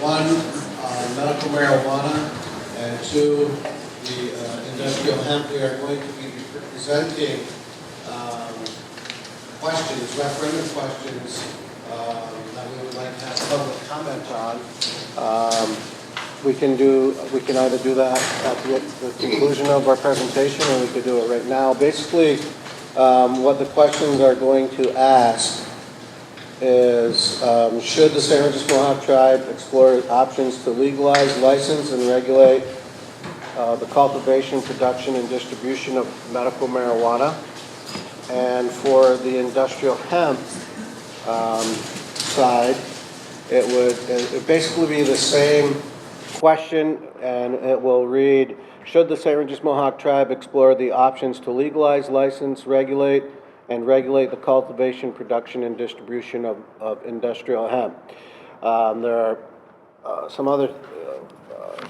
one, medical marijuana, and two, the industrial hemp. We are going to be presenting questions, referendum questions that we would like to have public comment on. We can either do that at the conclusion of our presentation, or we could do it right now. Basically, what the questions are going to ask is, should the St. Regis Mohawk tribe explore options to legalize, license, and regulate the cultivation, production, and distribution of medical marijuana? And for the industrial hemp side, it would basically be the same question, and it will read, should the St. Regis Mohawk tribe explore the options to legalize, license, regulate, and regulate the cultivation, production, and distribution of industrial hemp? There are some other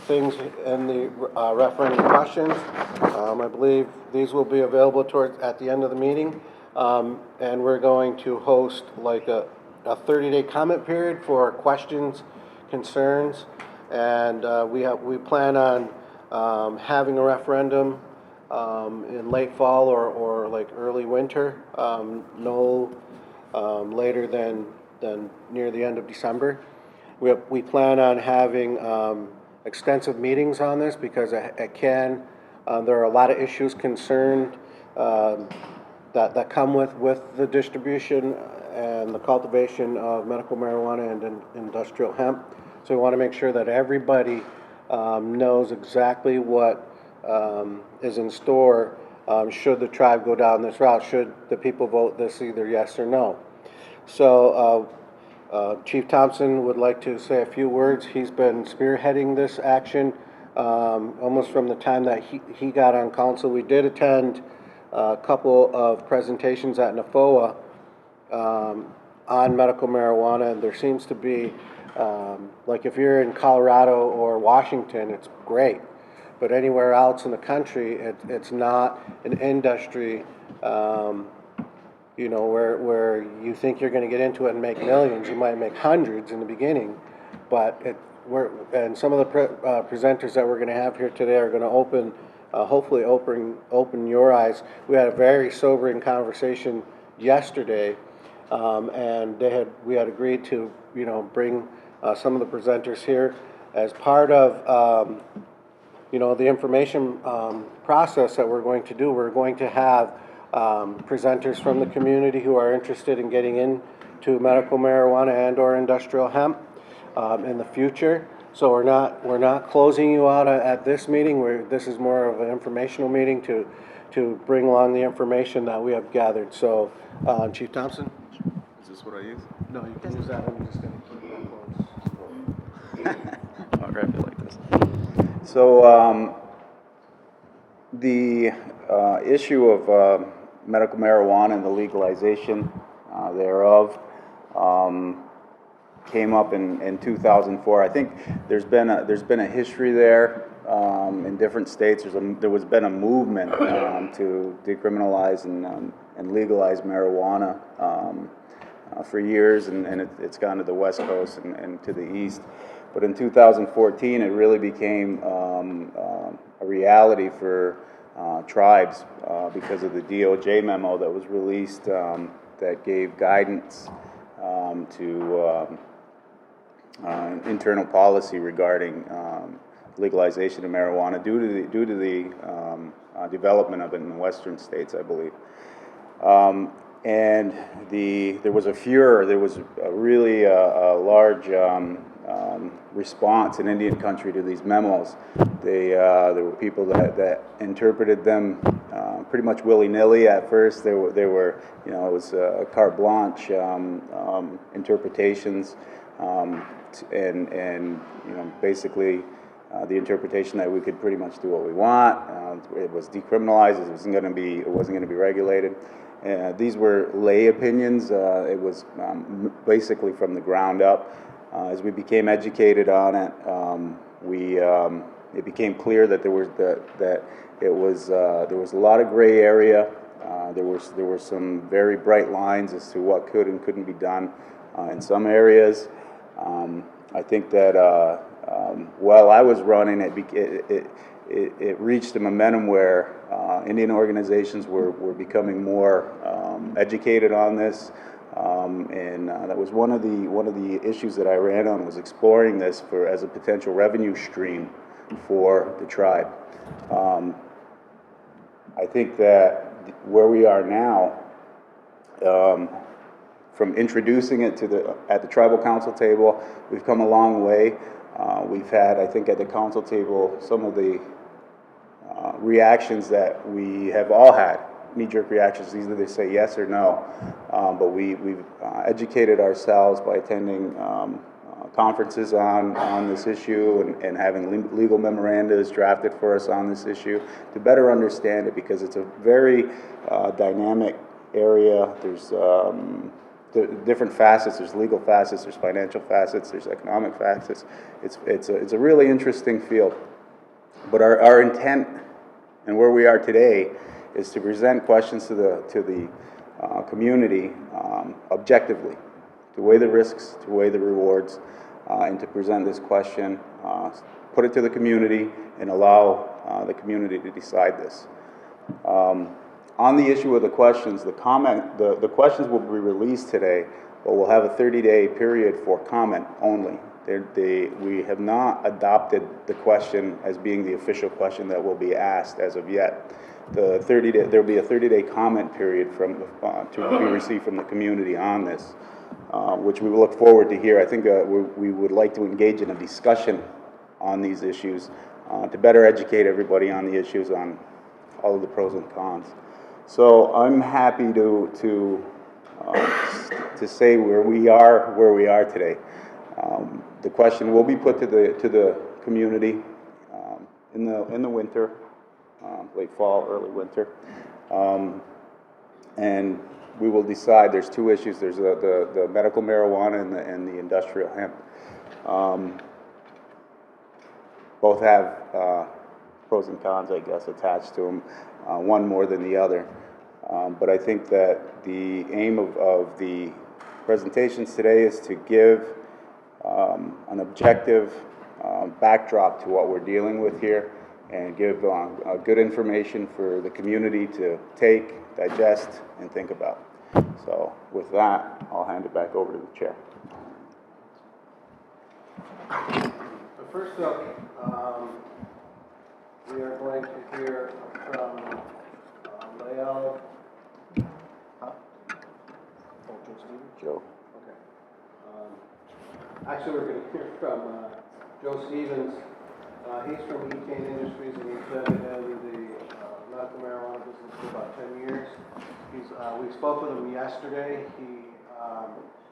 things in the referendum questions. I believe these will be available at the end of the meeting, and we're going to host like a 30-day comment period for questions, concerns, and we plan on having a referendum in late fall or like early winter, no later than near the end of December. We plan on having extensive meetings on this because there are a lot of issues concerned that come with the distribution and the cultivation of medical marijuana and industrial hemp. So we want to make sure that everybody knows exactly what is in store should the tribe go down this route, should the people vote this either yes or no. So Chief Thompson would like to say a few words. He's been spearheading this action almost from the time that he got on council. We did attend a couple of presentations at NFOA on medical marijuana, and there seems to be, like if you're in Colorado or Washington, it's great. But anywhere else in the country, it's not an industry, where you think you're going to get into it and make millions. You might make hundreds in the beginning, but and some of the presenters that we're going to have here today are going to hopefully open your eyes. We had a very sobering conversation yesterday, and we had agreed to bring some of the presenters here as part of the information process that we're going to do. We're going to have presenters from the community who are interested in getting into medical marijuana and or industrial hemp in the future. So we're not closing you out at this meeting. This is more of an informational meeting to bring along the information that we have gathered. So Chief Thompson? Is this what I use? No, you can use that one. You're just going to keep that close. I'll grab it like this. So the issue of medical marijuana and the legalization thereof came up in 2004. I think there's been a history there in different states. There was been a movement to decriminalize and legalize marijuana for years, and it's gone to the West Coast and to the East. But in 2014, it really became a reality for tribes because of the DOJ memo that was released that gave guidance to internal policy regarding legalization of marijuana due to the development of it in the western states, I believe. And there was a furor. There was a really large response in Indian country to these memos. There were people that interpreted them pretty much willy-nilly at first. There were it was carte blanche interpretations, and basically the interpretation that we could pretty much do what we want. It was decriminalized. It wasn't going to be regulated. These were lay opinions. It was basically from the ground up. As we became educated on it, it became clear that there was a lot of gray area. There were some very bright lines as to what could and couldn't be done in some areas. I think that while I was running, it reached a momentum where Indian organizations were becoming more educated on this, and that was one of the issues that I ran on, was exploring this as a potential revenue stream for the tribe. I think that where we are now, from introducing it at the tribal council table, we've come a long way. We've had, I think, at the council table, some of the reactions that we have all had, knee-jerk reactions. Either they say yes or no. But we've educated ourselves by attending conferences on this issue and having legal memorandums drafted for us on this issue to better understand it, because it's a very dynamic area. There's different facets. There's legal facets, there's financial facets, there's economic facets. It's a really interesting field. But our intent and where we are today is to present questions to the community objectively, to weigh the risks, to weigh the rewards, and to present this question, put it to the community, and allow the community to decide this. On the issue of the questions, the questions will be released today, but we'll have a 30-day period for comment only. We have not adopted the question as being the official question that will be asked as of yet. There'll be a 30-day comment period to be received from the community on this, which we will look forward to hear. I think we would like to engage in a discussion on these issues to better educate everybody on the issues, on all of the pros and cons. So I'm happy to say where we are today. The question will be put to the community in the winter, late fall, early winter, and we will decide. There's two issues. There's the medical marijuana and the industrial hemp. Both have pros and cons, I guess, attached to them. One more than the other. But I think that the aim of the presentations today is to give an objective backdrop to what we're dealing with here, and give good information for the community to take, digest, and think about. So with that, I'll hand it back over to the chair. So first up, we are going to hear from Lael. Joe. Okay. Actually, we're going to hear from Joe Stevens. He's from Ethane Industries, and he's been in the medical marijuana business for about 10 years. We spoke with him yesterday. He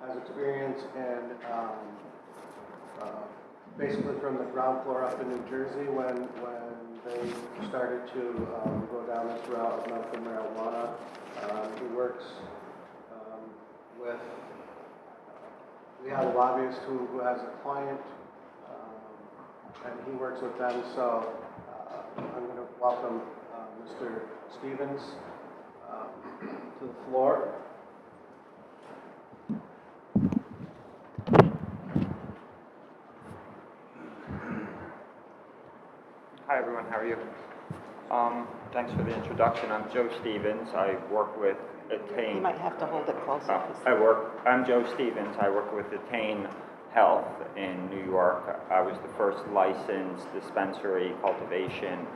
has experience in basically from the ground floor up in New Jersey when they started to go down this route of medical marijuana. He works with, we have a lobbyist who has a client, and he works with them. So I'm going to welcome Mr. Stevens to the floor. Hi everyone, how are you? Thanks for the introduction. I'm Joe Stevens. I work with Attain. You might have to hold it closer. I'm Joe Stevens. I work with Attain Health in New York. I was the first licensed dispensary cultivation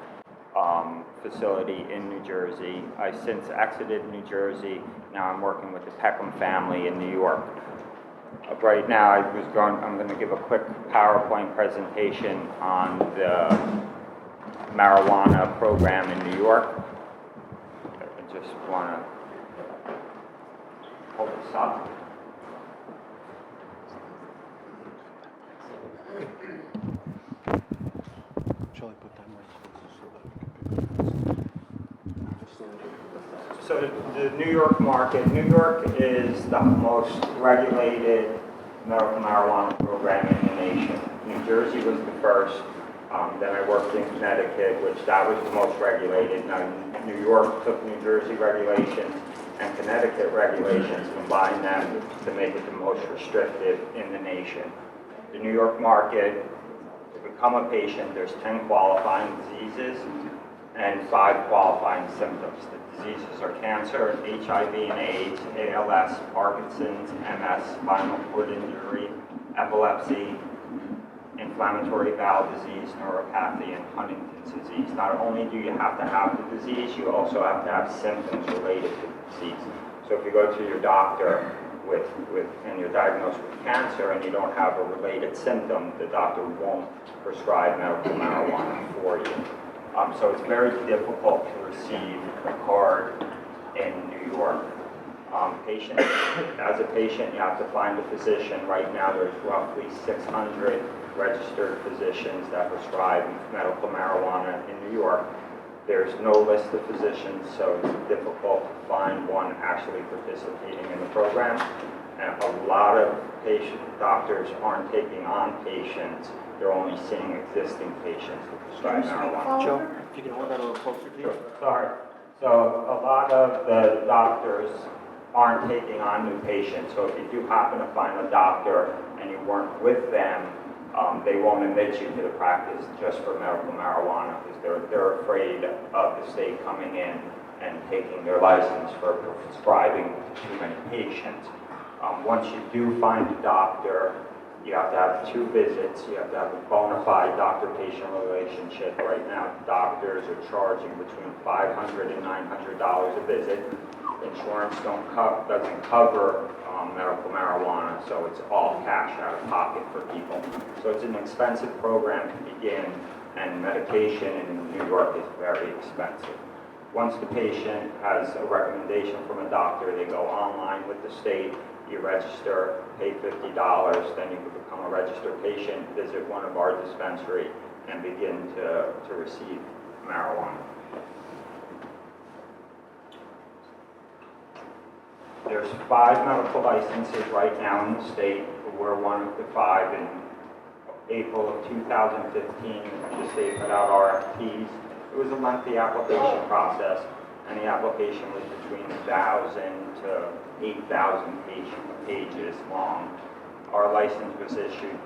facility in New Jersey. I since exited New Jersey. Now I'm working with the Peckham family in New York. Right now I'm going to give a quick PowerPoint presentation on the marijuana program in New York. I just want to hold this up. Shall I put that more So the New York market, New York is the most regulated medical marijuana program in the nation. New Jersey was the first. Then I worked in Connecticut, which that was the most regulated. Now New York took New Jersey regulations and Connecticut regulations, combined them to make it the most restrictive in the nation. The New York market, to become a patient, there's 10 qualifying diseases and 5 qualifying symptoms. The diseases are cancer, HIV and AIDS, ALS, Parkinson's, MS, spinal cord injury, epilepsy, inflammatory bowel disease, neuropathy, and Huntington's disease. Not only do you have to have the disease, you also have to have symptoms related to the disease. So if you go to your doctor and you're diagnosed with cancer and you don't have a related symptom, the doctor won't prescribe medical marijuana for you. So it's very difficult to receive a card in New York. As a patient, you have to find a physician. Right now, there's roughly 600 registered physicians that prescribe medical marijuana in New York. There's no list of physicians, so it's difficult to find one actually participating in the program. And a lot of doctors aren't taking on patients. They're only seeing existing patients to prescribe marijuana. Joe, if you can hold that a little closer, please. Sure. Sorry. So a lot of the doctors aren't taking on new patients. So if you do happen to find a doctor and you weren't with them, they won't admit you to the practice just for medical marijuana because they're afraid of the state coming in and taking their license for prescribing to too many patients. Once you do find a doctor, you have to have 2 visits. You have to have a bona fide doctor-patient relationship. Right now, doctors are charging between $500 and $900 a visit. Insurance doesn't cover medical marijuana, so it's all cash out of pocket for people. So it's an expensive program to begin, and medication in New York is very expensive. Once the patient has a recommendation from a doctor, they go online with the state, you register, pay $50, then you can become a registered patient, visit one of our dispensaries, and begin to receive marijuana. There's 5 medical licenses right now in the state. We're one of the 5. In April of 2015, the state put out RFPs. It was a lengthy application process, and the application was between 1,000 to 8,000 pages long. Our license was issued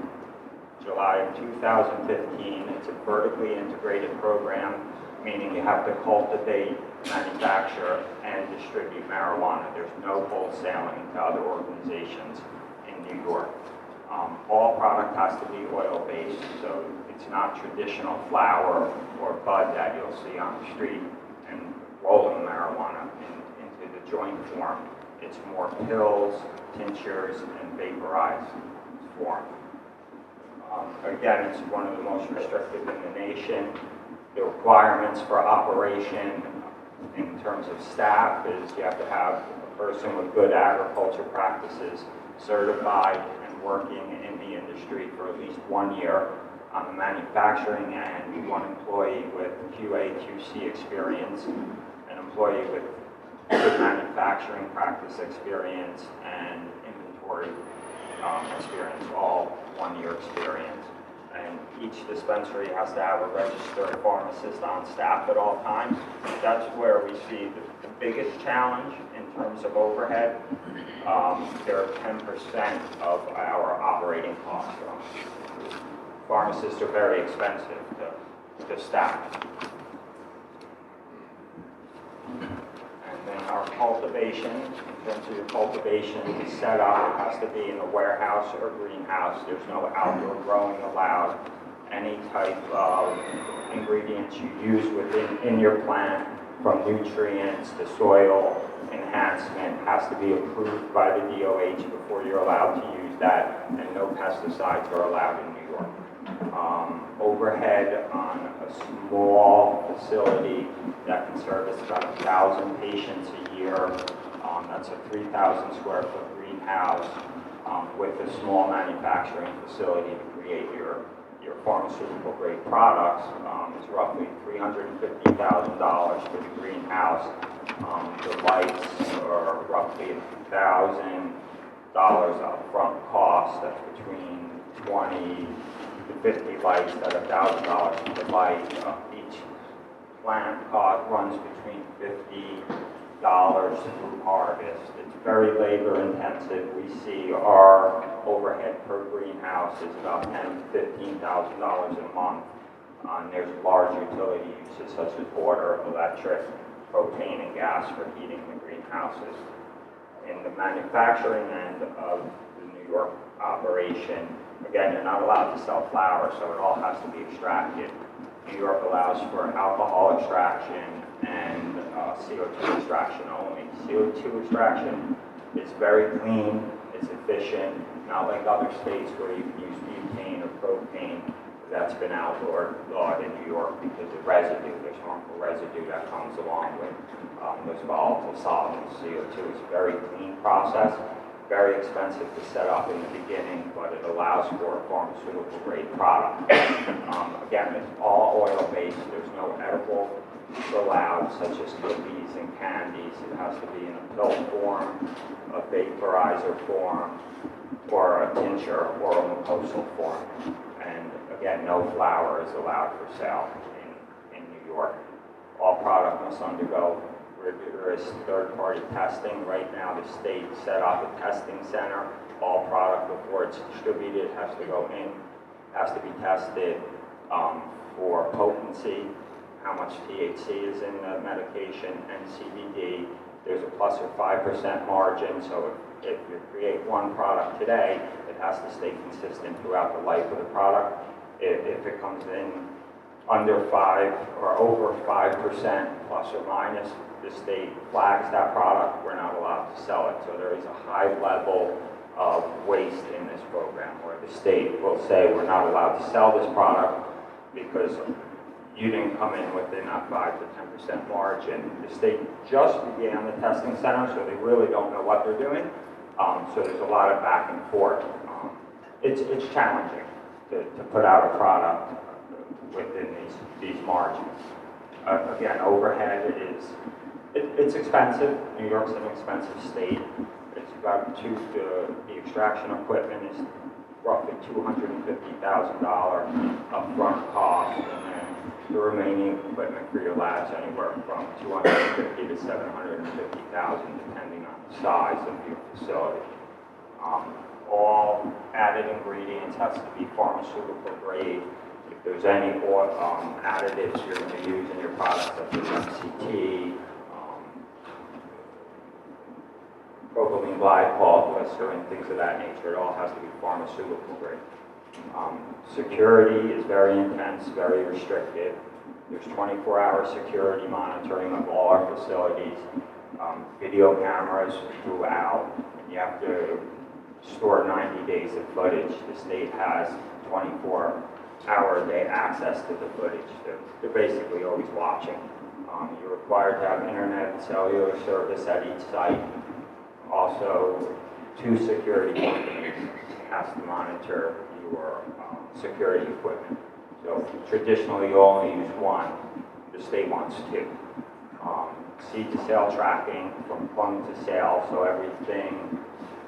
July of 2015. It's a vertically integrated program, meaning you have to cultivate, manufacture, and distribute marijuana. There's no wholesaling to other organizations in New York. All product has to be oil-based, so it's not traditional flower or bud that you'll see on the street and rolling marijuana into the joint form. It's more pills, tinctures, and vaporized form. Again, it's one of the most restrictive in the nation. The requirements for operation in terms of staff is you have to have a person with good agriculture practices certified and working in the industry for at least 1 year. On the manufacturing end, 1 employee with QA/QC experience, an employee with good manufacturing practice experience, and inventory experience, all 1-year experience. And each dispensary has to have a registered pharmacist on staff at all times. That's where we see the biggest challenge in terms of overhead. They're 10% of our operating costs. Pharmacists are very expensive to staff. And then our cultivation, in terms of your cultivation setup, it has to be in a warehouse or greenhouse. There's no outdoor growing allowed. Any type of ingredients you use in your plant, from nutrients to soil enhancement, has to be approved by the DOH before you're allowed to use that, and no pesticides are allowed in New York. Overhead on a small facility that can service about 1,000 patients a year. That's a 3,000 square foot greenhouse with a small manufacturing facility to create your pharmaceutical grade products. It's roughly $350,000 for the greenhouse. The lights are roughly $1,000 upfront cost. That's between 20 to 50 lights at $1,000 per light. Each plant cost runs between $50 through harvest. It's very labor intensive. We see our overhead per greenhouse greenhouse is about $10,000 to $15,000 a month. And there's large utility uses such as water, electric, propane, and gas for heating the greenhouses. In the manufacturing end of the New York operation, again, you're not allowed to sell flower, so it all has to be extracted. New York allows for alcohol extraction and CO2 extraction only. CO2 extraction is very clean, it's efficient, not like other states where you can use butane or propane. That's been outlawed in New York because of residue. There's harmful residue that comes along with those volatile solvents. CO2 is a very clean process, very expensive to set up in the beginning, but it allows for a pharmaceutical grade product. Again, it's all oil-based. There's no edible allowed, such as cookies and candies. It has to be in a pill form, a vaporizer form, or a tincture or a mucosal form. And again, no flower is allowed for sale in New York. All product must undergo rigorous third-party testing. Right now, the state set up a testing center. All product before it's distributed has to go in, has to be tested for potency, how much THC is in the medication, and CBD. There's a plus or 5% margin, so if you create one product today, it has to stay consistent throughout the life of the product. If it comes in under 5 or over 5% plus or minus, the state flags that product. We're not allowed to sell it. So there is a high level of waste in this program where the state will say we're not allowed to sell this product because you didn't come in within that 5 to 10% margin. The state just began the testing center, so they really don't know what they're doing. So there's a lot of back and forth. It's challenging to put out a product within these margins. Again, overhead it's expensive. New York's an expensive state. It's about the extraction equipment is roughly $250,000 upfront cost, and then the remaining equipment for your labs anywhere from $250,000 to $750,000, depending on the size of your facility. All added ingredients has to be pharmaceutical grade. If there's any additives you're going to use in your product, such as MCT, propylene glycol, glycerin, things of that nature, it all has to be pharmaceutical grade. Security is very intense, very restricted. There's 24-hour security monitoring of all our facilities, video cameras throughout. You have to store 90 days of footage. The state has 24-hour-a-day access to the footage. They're basically always watching. You're required to have internet and cellular service at each site. Also, 2 security companies has to monitor your security equipment. So traditionally, you only use one. The state wants 2. Seed to sale tracking from plum to sale, so everything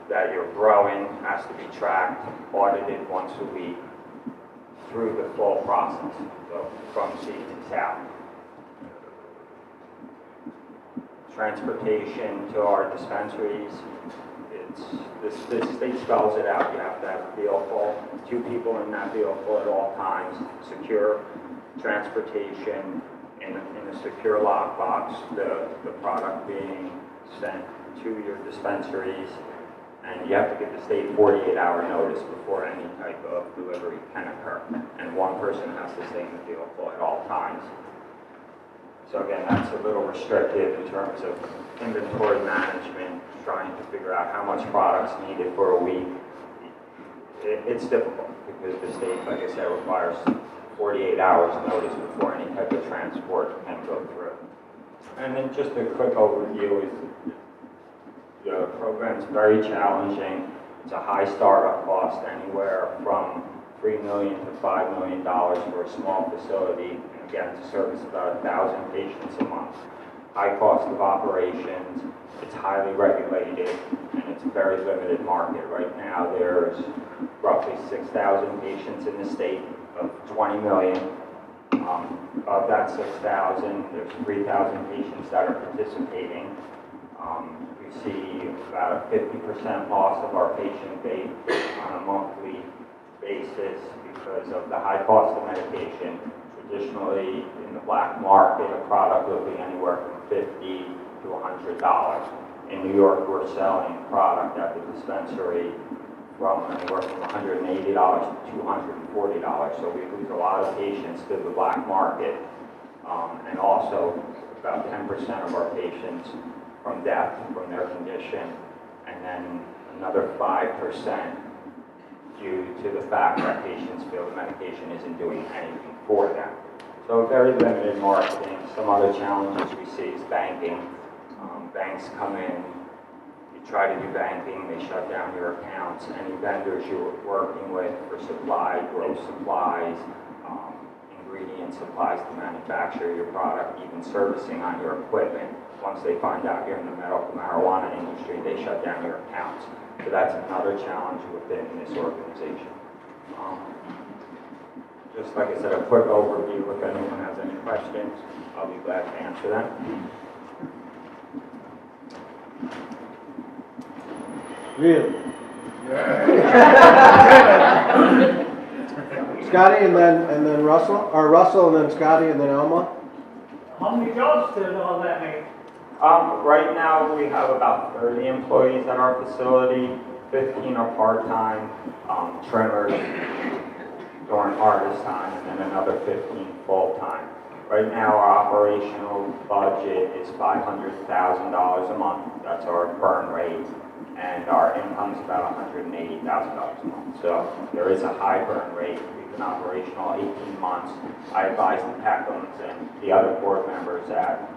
that you're growing has to be tracked, audited once a week through the full process, so from seed to sale. Transportation to our dispensaries, the state spells it out. You have to have a vehicle, 2 people in that vehicle at all times, secure transportation in a secure lockbox, the product being sent to your dispensaries, and you have to give the state 48-hour notice before any type of delivery can occur, and 1 person has to stay in the vehicle at all times. So again, that's a little restrictive in terms of inventory management, trying to figure out how much product's needed for a week. It's difficult because the state, like I said, requires 48 hours notice before any type of transport can go through. And then just a quick overview is the program's very challenging. It's a high startup cost, anywhere from $3 million to $5 million for a small facility, and again, to service about 1,000 patients a month. High cost of operations, it's highly regulated, and it's a very limited market. Right now, there's roughly 6,000 patients in the state of 20 million. Of that 6,000, there's 3,000 patients that are participating. We see about a 50% loss of our patient base on a monthly basis. this because of the high cost of medication. Traditionally, in the black market, a product will be anywhere from $50 to $100. In New York, we're selling product at the dispensary from anywhere from $180 to $240. So we lose a lot of patients to the black market, and also about 10% of our patients from death from their condition, and then another 5% due to the fact that patients feel the medication isn't doing anything for them. So very limited marketing. Some other challenges we see is banking. Banks come in, you try to do banking, they shut down your accounts. Any vendors you're working with for supply, grow supplies, ingredient supplies to manufacture your product, even servicing on your equipment. Once they find out you're in the medical marijuana industry, they shut down your accounts. So that's another challenge within this organization. Just like I said, a quick overview. If anyone has any questions, I'll be glad to answer them. Really? Scotty and then Russell, or Russell and then Scotty and then Elma? How many jobs did all that make? Right now, we have about 30 employees at our facility. 15 are part-time, trimmers during harvest time, and then another 15 full-time. Right now, our operational budget is $500,000 a month. That's our burn rate. And our income is about $180,000 a month. So there is a high burn rate. We've been operational 18 months. I advise the Peckhams and the other board members at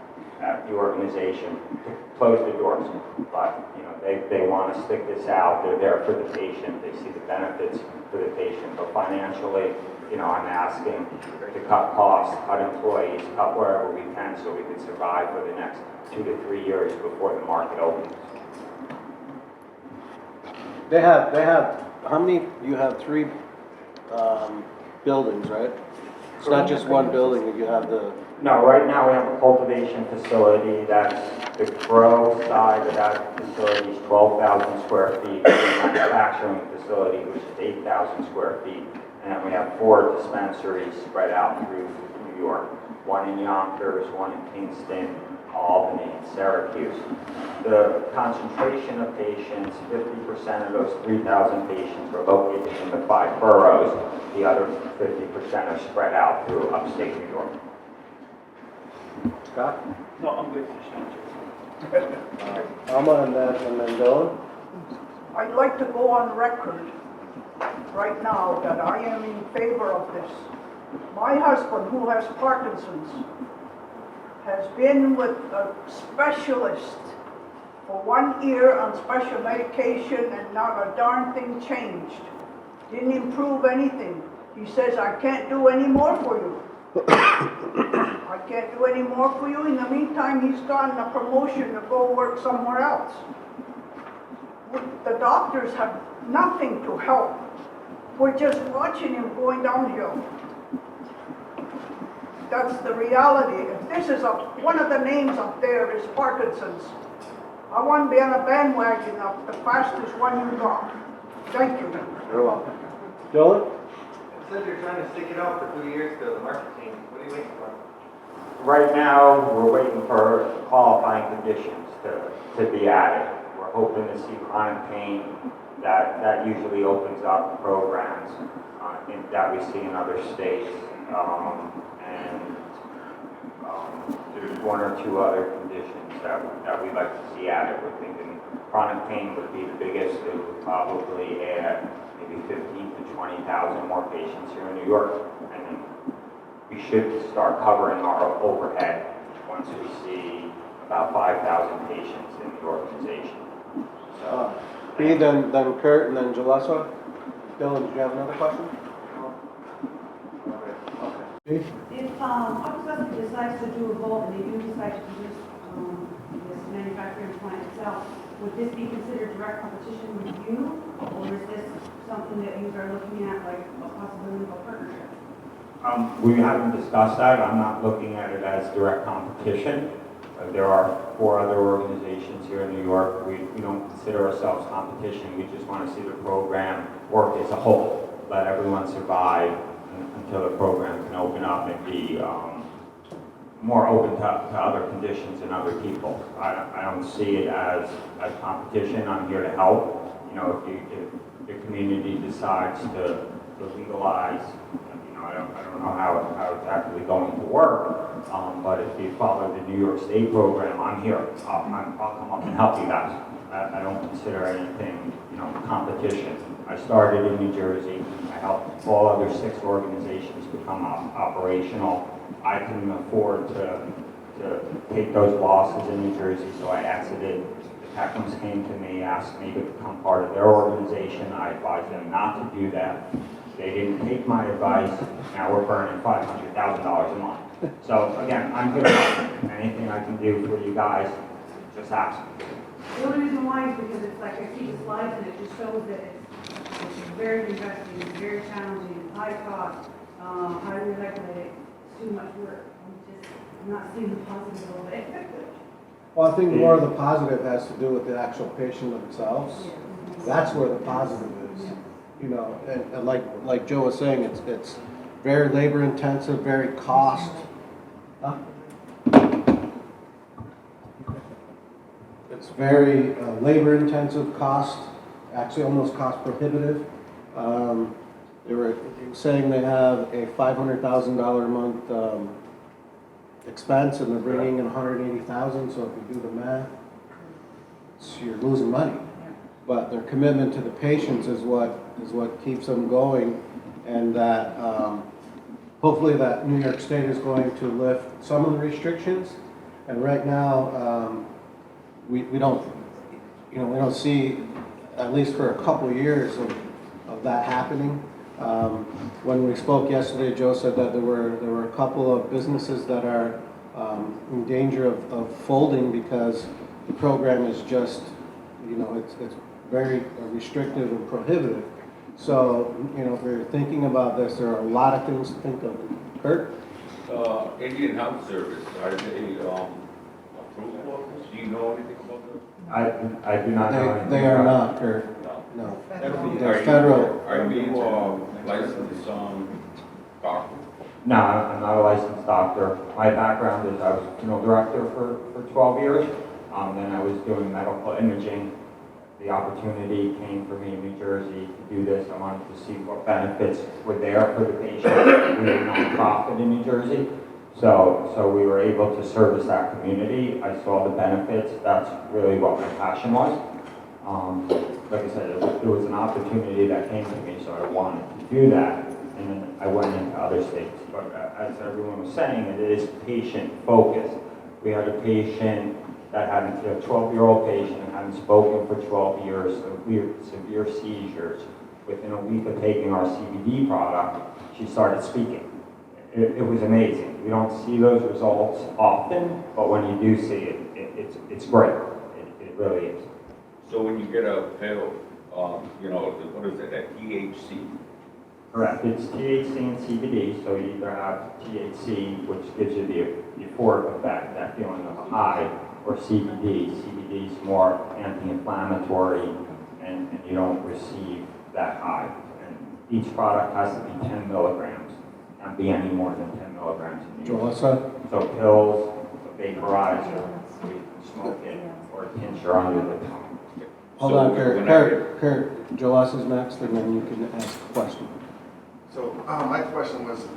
the organization to close the doors. But they want to stick this out. They're there for the patient. They see the benefits for the patient. But financially, I'm asking to cut costs, cut employees, cut wherever we can so we can survive for the next 2 to 3 years before the market opens. They have, how many, you have 3 buildings, right? It's not just one building, you have the... No, right now we have a cultivation facility. That's the grow side of that facility is 12,000 square feet. The manufacturing facility, which is 8,000 square feet. And then we have 4 dispensaries spread out through New York. 1 in Yonkers, 1 in Kingston, Albany, and Syracuse. The concentration of patients, 50% of those 3,000 patients are located in the 5 boroughs. The other 50% are spread out through upstate New York. Scott? No, I'm good. Elma and then Dylan? I'd like to go on record right now that I am in favor of this. My husband, who has Parkinson's, has been with a specialist for 1 year on special medication and not a darn thing changed. Didn't improve anything. He says, I can't do any more for you. I can't do any more for you. In the meantime, he's gotten a promotion to go work somewhere else. The doctors have nothing to help. We're just watching him going downhill. That's the reality. If this is one of the names up there is Parkinson's, I want to be on a bandwagon of the fastest one you got. Thank you. You're welcome. Dylan? It says you're trying to stick it out for 2 years to the market team. What are you waiting for? Right now, we're waiting for qualifying conditions to be added. We're hoping to see chronic pain. That usually opens up programs that we see in other states. There's 1 or 2 other conditions that we'd like to see added. We're thinking chronic pain would be the biggest. It would probably add maybe 15 to 20,000 more patients here in New York. And then we should start covering our overhead once we see about 5,000 patients in the organization. So, B, then Kurt, and then Jalessa. Dylan, did you have another question? Okay. If Akwesasne decides to do a vote and they do decide to produce this manufacturing plant itself, would this be considered direct competition with you, or is this something that you are looking at like a possibility of a partnership? We haven't discussed that. I'm not looking at it as direct competition. There are 4 other organizations here in New York. We don't consider ourselves competition. We just want to see the program work as a whole. let everyone survive until the program can open up and be more open to other conditions and other people. I don't see it as a competition. I'm here to help. You know, if the community decides to legalize, you know, I don't know how it's actually going to work, but if you follow the New York State program, I'm here. I'll come up and help you guys. I don't consider anything, you know, competition. I started in New Jersey. I helped all other 6 organizations become operational. I can afford to take those losses in New Jersey, so I exited. The Peckhams came to me, asked me to become part of their organization. I advised them not to do that. They didn't take my advice. Now we're burning $500,000 a month. So again, I'm here to help. Anything I can do for you guys, just ask me. The only reason why is because it's like, I see the slides and it just shows that it's very investing, it's very challenging, high cost, highly regulated, it's too much work. I'm not seeing the positive of it. Well, I think more of the positive has to do with the actual patient themselves. That's where the positive is. You know, and like Joe was saying, it's very labor intensive, very cost. Huh? It's very labor intensive, cost, actually almost cost prohibitive. They were saying they have a $500,000 a month expense, and they're bringing in $180,000. So if you do the math, you're losing money. But their commitment to the patients is what keeps them going, and that hopefully that New York State is going to lift some of the restrictions. And right now, we don't see, at least for a couple of years, of that happening. When we spoke yesterday, Joe said that there were a couple of businesses that are in danger of folding because the program is just, you know, it's very restrictive and prohibitive. So, you know, if you're thinking about this, there are a lot of things to think of. Kurt? Indian Health Service, are they approved for this? Do you know anything about them? I do not know anything They are about not, Kurt. No. Are They're you- federal. Are you licensed doctor? No, I'm not a licensed doctor. My background is I was funeral director for 12 years. Then I was doing medical imaging. The opportunity came for me in New Jersey to do this. I wanted to see what benefits were there for the patient. We were a nonprofit in New Jersey, so we were able to service that community. I saw the benefits. That's really what my passion was. Like I said, it was an opportunity that came to me, so I wanted to do that. And then I went into other states. But as everyone was saying, it is patient-focused. We had a patient that had a 12-year-old patient and hadn't spoken for 12 years, severe seizures. Within a week of taking our CBD product, she started speaking. It was amazing. We don't see those results often, but when you do see it, it's great. It really is. So when you get a pill, you know, what is it, that THC? Correct. It's THC and CBD, so you either have THC, which gives you the euphoric effect, that feeling of a high, or CBD. CBD is more anti-inflammatory, and you don't receive that high. And each product has to be 10 milligrams, not be any more than 10 milligrams. Jalissa? So pills, a vaporizer, so you can smoke it, or a tincture under the tongue. Hold So on, when Kurt, Jalissa's next, and then you can ask a question. So my question was,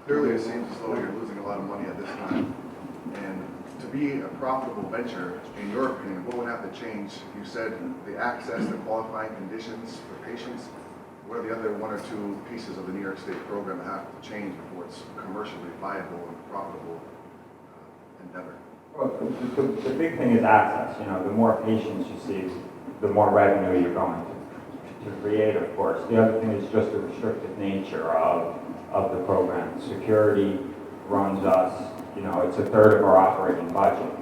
clearly it seems as though you're losing a lot of money at this time. And to be a profitable venture, in your opinion, what would have to change? You said the access, the qualifying conditions for patients. What are the other 1 or 2 pieces of the New York State program that have to change before it's commercially viable and profitable endeavor? Well, the big thing is access. You know, the more patients you see, the more revenue you're going to create, of course. The other thing is just the restrictive nature of the program. Security runs us, you know, it's a third of our operating budget.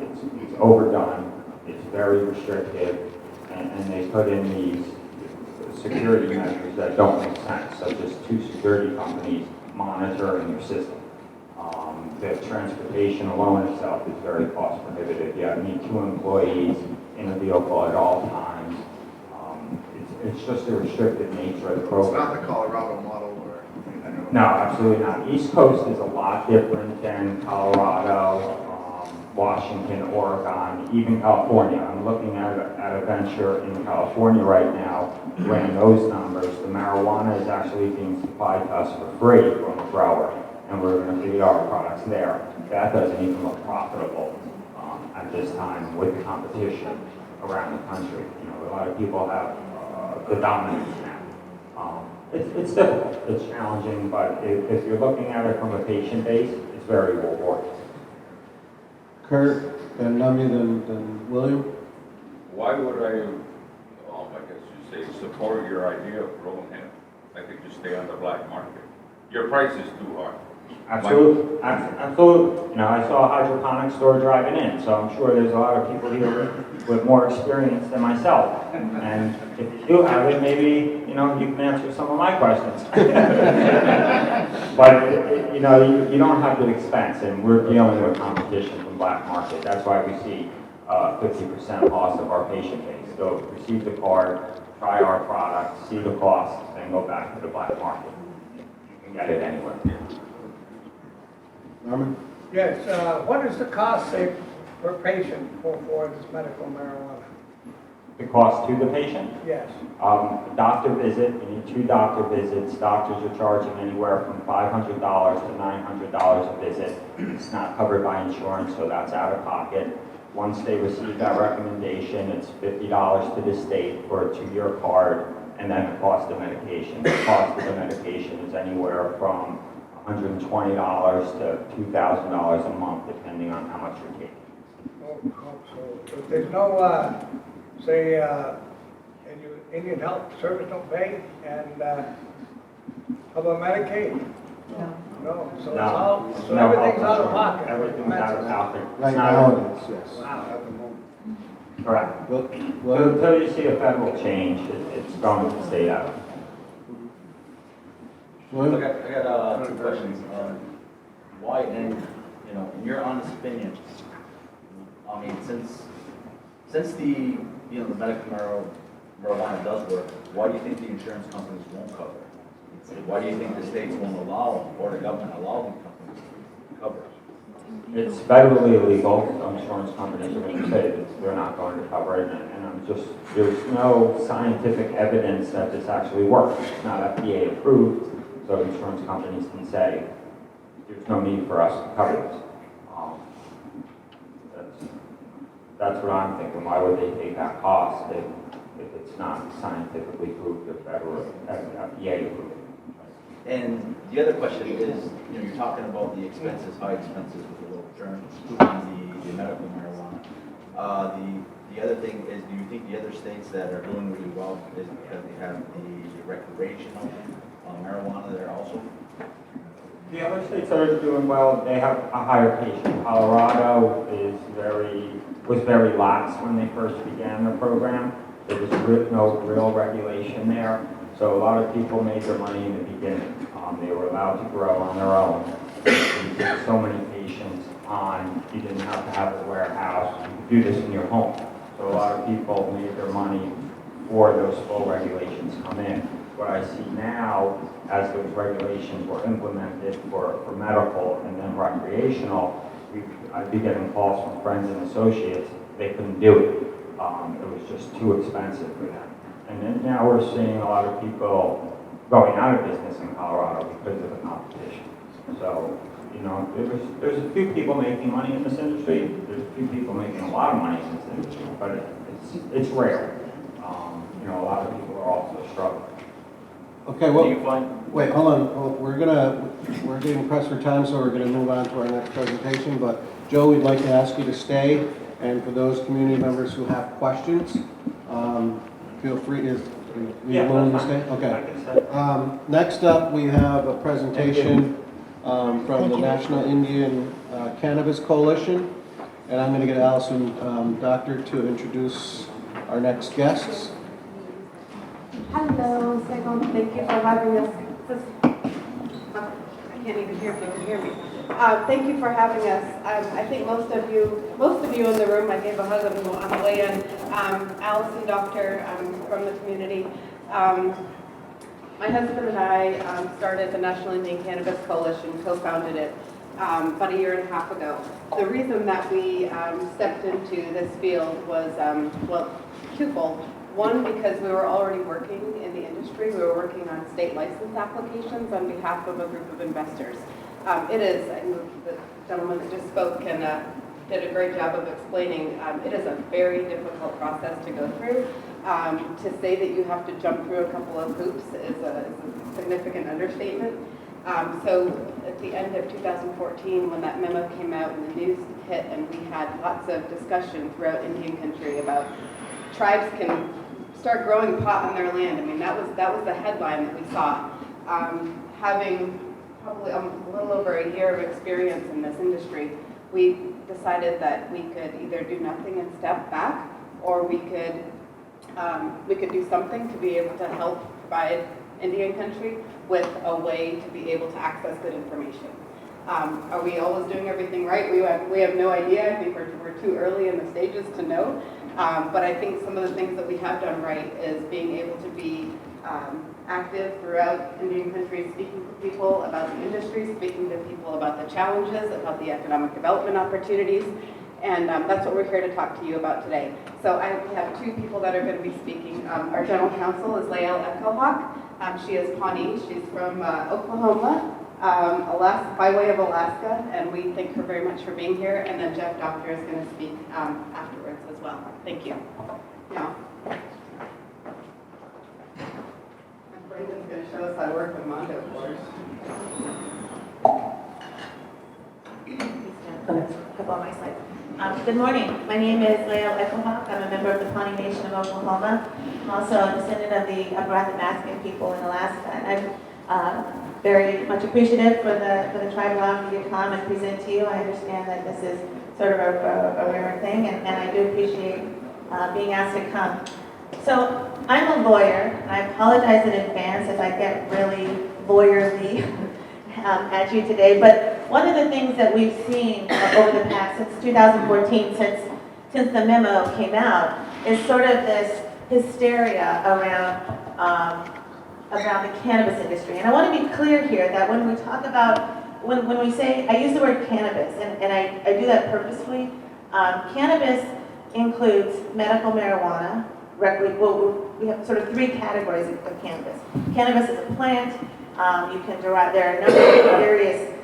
It's overdone, it's very restrictive, and they put in these security measures that don't make sense, such as 2 security companies monitoring your system. The transportation alone itself is very cost prohibitive. You need 2 employees in a vehicle at all times. it's just the restricted nature of the It's program. not the Colorado model or, I know. No, absolutely not. East Coast is a lot different than Colorado, Washington, Oregon, even California. I'm looking at a venture in California right now, ran those numbers. The marijuana is actually being supplied to us for free from a grower, and we're going to feed our products there. That doesn't even look profitable at this time with the competition around the country. You know, a lot of people have the dominance now. It's difficult, it's challenging, but if you're looking at it from a patient base, it's very rewarding. Kurt, and Nummy, then William? Why would I guess you say, support your idea of growing hemp? I think you stay on the black market. Your price is too high. Absolutely, absolutely. You know, I saw a hydroponic store driving in, so I'm sure there's a lot of people here with more experience than myself. And if you do have it, maybe, you know, you can answer some of my questions. But, you know, you don't have the expense, and we're dealing with competition from black market. That's why we see 50% loss of our patient base. So receive the card, try our product, see the cost, then go back to the black market. You can get it anywhere. Norman? Yes, what is the cost say per patient for this medical marijuana? The cost to the patient? Yes. Doctor visit, you need 2 doctor visits. Doctors are charging anywhere from $500 to $900 a visit. It's not covered by insurance, so that's out of pocket. Once they receive that recommendation, it's $50 to the state for a 2-year card, and then the cost of medication. The cost of the medication is anywhere from $120 to $2,000 a month, depending on how much you're taking. So there's no, say, Indian Health Service don't pay, and how about Medicaid? No, so it's all, so No everything's health out of insurance. pocket. Everything's out of pocket. It's Right not now a- it is, yes. Wow. Correct. William? Until you see a federal change, it's going to stay out. William? I got 2 questions. Why, and, you know, in your honest opinion, I mean, since the, you know, the medical marijuana does work, why do you think the insurance companies won't cover it? Why do you think the states won't allow, or the government allow these companies to cover it? It's federally illegal. Insurance companies are going to say that they're not going to cover it, and there's no scientific evidence that this actually works. It's not FDA approved, so insurance companies can say there's no need for us to cover this. That's what I'm thinking. Why would they take that cost if it's not scientifically proved or federal FDA approved? And the other question is, you know, you're talking about the expenses, high expenses with the low returns on the medical marijuana. The other thing is, do you think the other states that are doing really well is because they have the recreational marijuana there also? The other states that are doing well, they have a higher patient. Colorado was very lax when they first began their program. There was no real regulation there. So a lot of people made their money in the beginning. They were allowed to grow on their own. You get so many patients on, you didn't have to have a warehouse. You could do this in your home. So a lot of people made their money before those full regulations come in. What I see now, as those regulations were implemented for medical and then recreational, I'd be getting calls from friends and associates. They couldn't do it. It was just too expensive for them. And then now we're seeing a lot of people going out of business in Colorado because of the competition. So, you know, there's a few people making money in this industry. There's a few people making a lot of money in this industry, but it's rare. You know, a lot of people are also struggling. Okay, well, wait, hold on. Well, we're getting pressed for time, so we're gonna move on to our next presentation. But Joe, we'd like to ask you to stay, and for those community members who have questions, feel free. Are you willing to stay? Okay. Next up, we have a presentation from the National Indian Cannabis Coalition, and I'm gonna get Allyson Doctor to introduce our next guests. Hello, Segon, thank you for having us. I can't even hear if you can hear me. Thank you for having us. I think most of you in the room, I gave a hug on the way in. Allyson Doctor from the community. My husband and I started the National Indian Cannabis Coalition, co-founded it about 1.5 years ago. The reason that we stepped into this field was, well, twofold. One, because we were already working in the industry. We were working on state license applications on behalf of a group of investors. It is, I think the gentleman that just spoke and did a great job of explaining, it is a very difficult process to go through. To say that you have to jump through a couple of hoops is a significant understatement. So at the end of 2014, when that memo came out and the news hit, and we had lots of discussion throughout Indian country about tribes can start growing pot on their land. I mean, that was the headline that we saw. Having probably a little over a year of experience in this industry, we decided that we could either do nothing and step back, or we could do something to be able to help provide Indian country with a way to be able to access good information. Are we always doing everything right? We have no idea. I think we're too early in the stages to know. But I think some of the things that we have done right is being able to be active throughout Indian country, speaking to people about the industry, speaking to people about the challenges, about the economic development opportunities. And that's what we're here to talk to you about today. So we have two people that are going to be speaking. Our general counsel is Lael Echo-Hawk. She is Pawnee. She's from Oklahoma, by way of Alaska, and we thank her very much for being here. And then Jeff Doctor is going to speak afterwards as well. Thank you. Now, Brandon's going to show us how to work with Mondo floors. Up on my slide. Good morning. My name is Lael Echo-Hawk. I'm a member of the Pawnee Nation of Oklahoma. I'm also a descendant of the Akwesasne people in Alaska. And I'm very much appreciative for the tribe allowing me to come and present to you. I understand that this is sort of a rare thing, and I do appreciate being asked to come. So I'm a lawyer, and I apologize in advance if I get really lawyerly at you today, but one of the things that we've seen over the past, since 2014, since the memo came out, is sort of this hysteria around the cannabis industry. And I want to be clear here that when we talk about, when we say, I use the word cannabis, and I do that purposefully, cannabis includes medical marijuana. We have sort of three categories of cannabis. Cannabis is a plant. You can derive, there are a number of various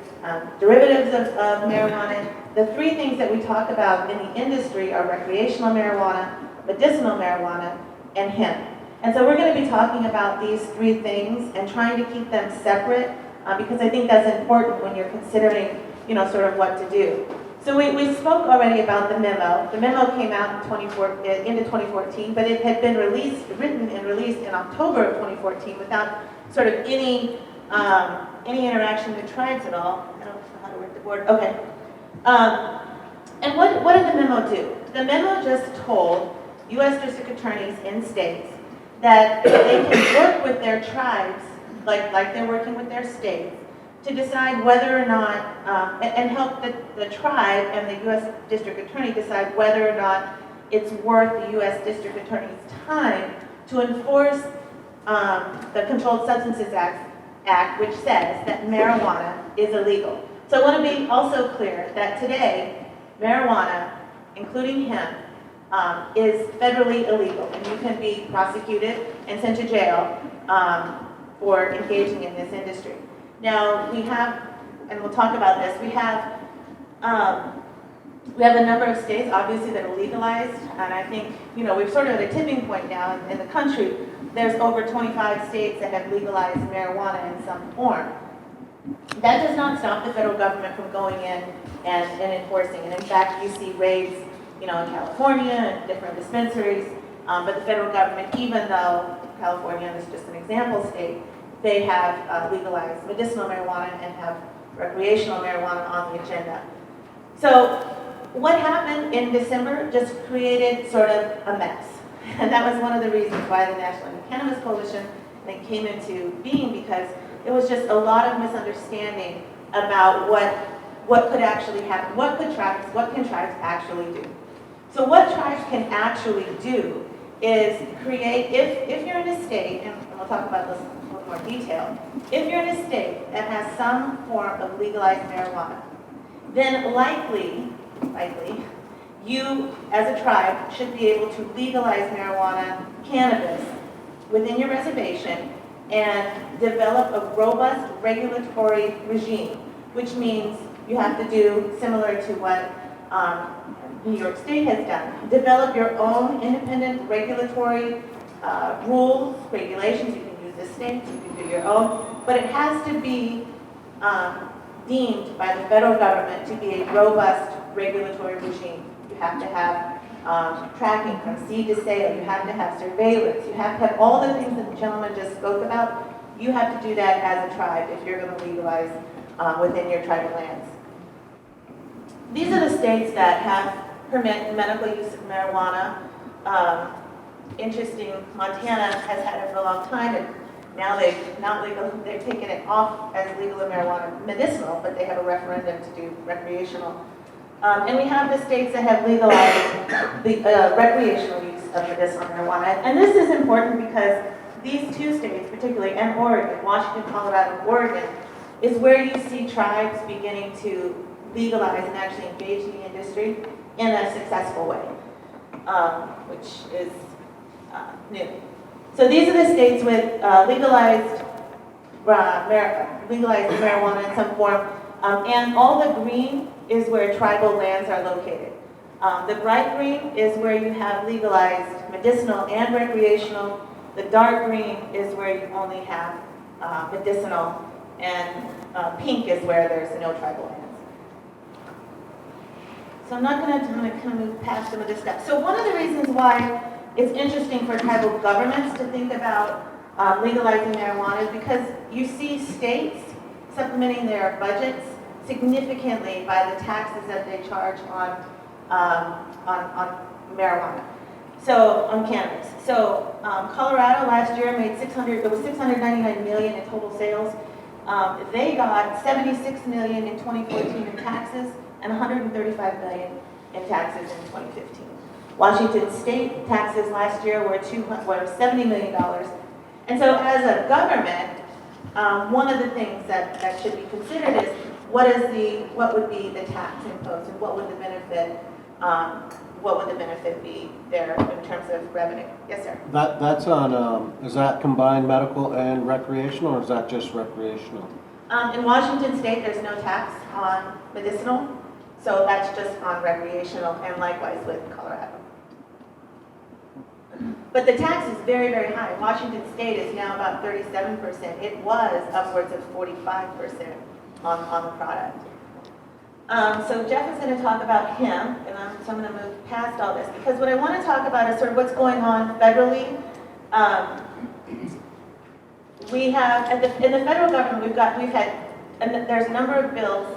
derivatives of marijuana. The three things that we talk about in the industry are recreational marijuana, medicinal marijuana, and hemp. And so we're going to be talking about these three things and trying to keep them separate because I think that's important when you're considering, sort of what to do. So we spoke already about the memo. The memo came out into 2014, but it had been written and released in October of 2014 without sort of any interaction with tribes at all. I don't know how to work the board. Okay. And what did the memo do? The memo just told U.S. district attorneys in states that they can work with their tribes, like they're working with their states, to decide whether or not, and help the tribe and the U.S. district attorney decide whether or not it's worth the U.S. district attorney's time to enforce the Controlled Substances Act, which says that marijuana is illegal. So I want to be also clear that today, marijuana, including hemp, is federally illegal, and you can be prosecuted and sent to jail for engaging in this industry. Now, we have, and we'll talk about this, we have a number of states, obviously, that are legalized, and I think, we're sort of at a tipping point now in the country. There's over 25 states that have legalized marijuana in some form. That does not stop the federal government from going in and enforcing. And in fact, you see raids, in California and different dispensaries. But the federal government, even though California is just an example state, they have legalized medicinal marijuana and have recreational marijuana on the agenda. So what happened in December just created sort of a mess. And that was one of the reasons why the National Indian Cannabis Coalition came into being, because it was just a lot of misunderstanding about what could actually happen. What can tribes actually do? So what tribes can actually do is create, if you're in a state, and we'll talk about this in a little more detail, if you're in a state that has some form of legalized marijuana, then likely, you as a tribe should be able to legalize marijuana, cannabis, within your reservation and develop a robust regulatory regime, which means you have to do similar to what New York State has done. Develop your own independent regulatory rules, regulations. You can use the states, you can do your own, but it has to be deemed by the federal government to be a robust regulatory regime. You have to have tracking from seed to sale. You have to have surveillance. You have to have all the things that the gentleman just spoke about. You have to do that as a tribe if you're going to legalize within your tribal lands. These are the states that have permit medical use of marijuana. Interesting, Montana has had it for a long time, and now they've taken it off as legal in marijuana medicinal, but they have a referendum to do recreational. And we have the states that have legalized the recreational use of medicinal marijuana. And this is important because these two states, particularly, and Oregon, Washington, Colorado, and Oregon, is where you see tribes beginning to legalize and actually engage in the industry in a successful way, which is new. So these are the states with legalized marijuana in some form, and all the green is where tribal lands are located. The bright green is where you have legalized medicinal and recreational. The dark green is where you only have medicinal, and pink is where there's no tribal lands. So I'm going to move past some of this stuff. So one of the reasons why it's interesting for tribal governments to think about legalizing marijuana is because you see states supplementing their budgets significantly by the taxes that they charge on marijuana. So on cannabis. So Colorado last year made $699 million in total sales. They got $76 million in 2014 in taxes and $135 million in taxes in 2015. Washington State taxes last year were $70 million. And so as a government, one of the things that should be considered is what would be the tax imposed and what would the benefit be there in terms of revenue? Yes, sir. That's on, is that combined medical and recreational, or is that just recreational? In Washington State, there's no tax on medicinal, so that's just on recreational, and likewise with Colorado. But the tax is very, very high. Washington State is now about 37%. It was upwards of 45% on the product. So Jeff is going to talk about hemp, and so I'm going to move past all this, because what I want to talk about is sort of what's going on federally. We have, in the federal government, there's a number of bills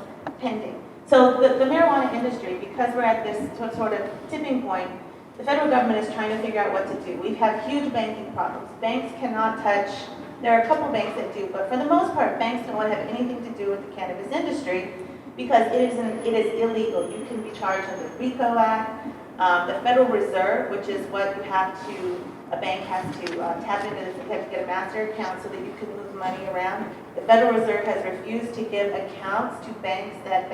pending. So the marijuana industry, because we're at this sort of tipping point, the federal government is trying to figure out what to do. We have huge banking problems. Banks cannot touch, there are a couple banks that do, but for the most part, banks don't want to have anything to do with the cannabis industry because it is illegal. You can be charged under the RICO Act. The Federal Reserve, which is what you have to, a bank has to tap into, you have to get a master account so that you can move money around. The Federal Reserve has refused to give accounts to banks that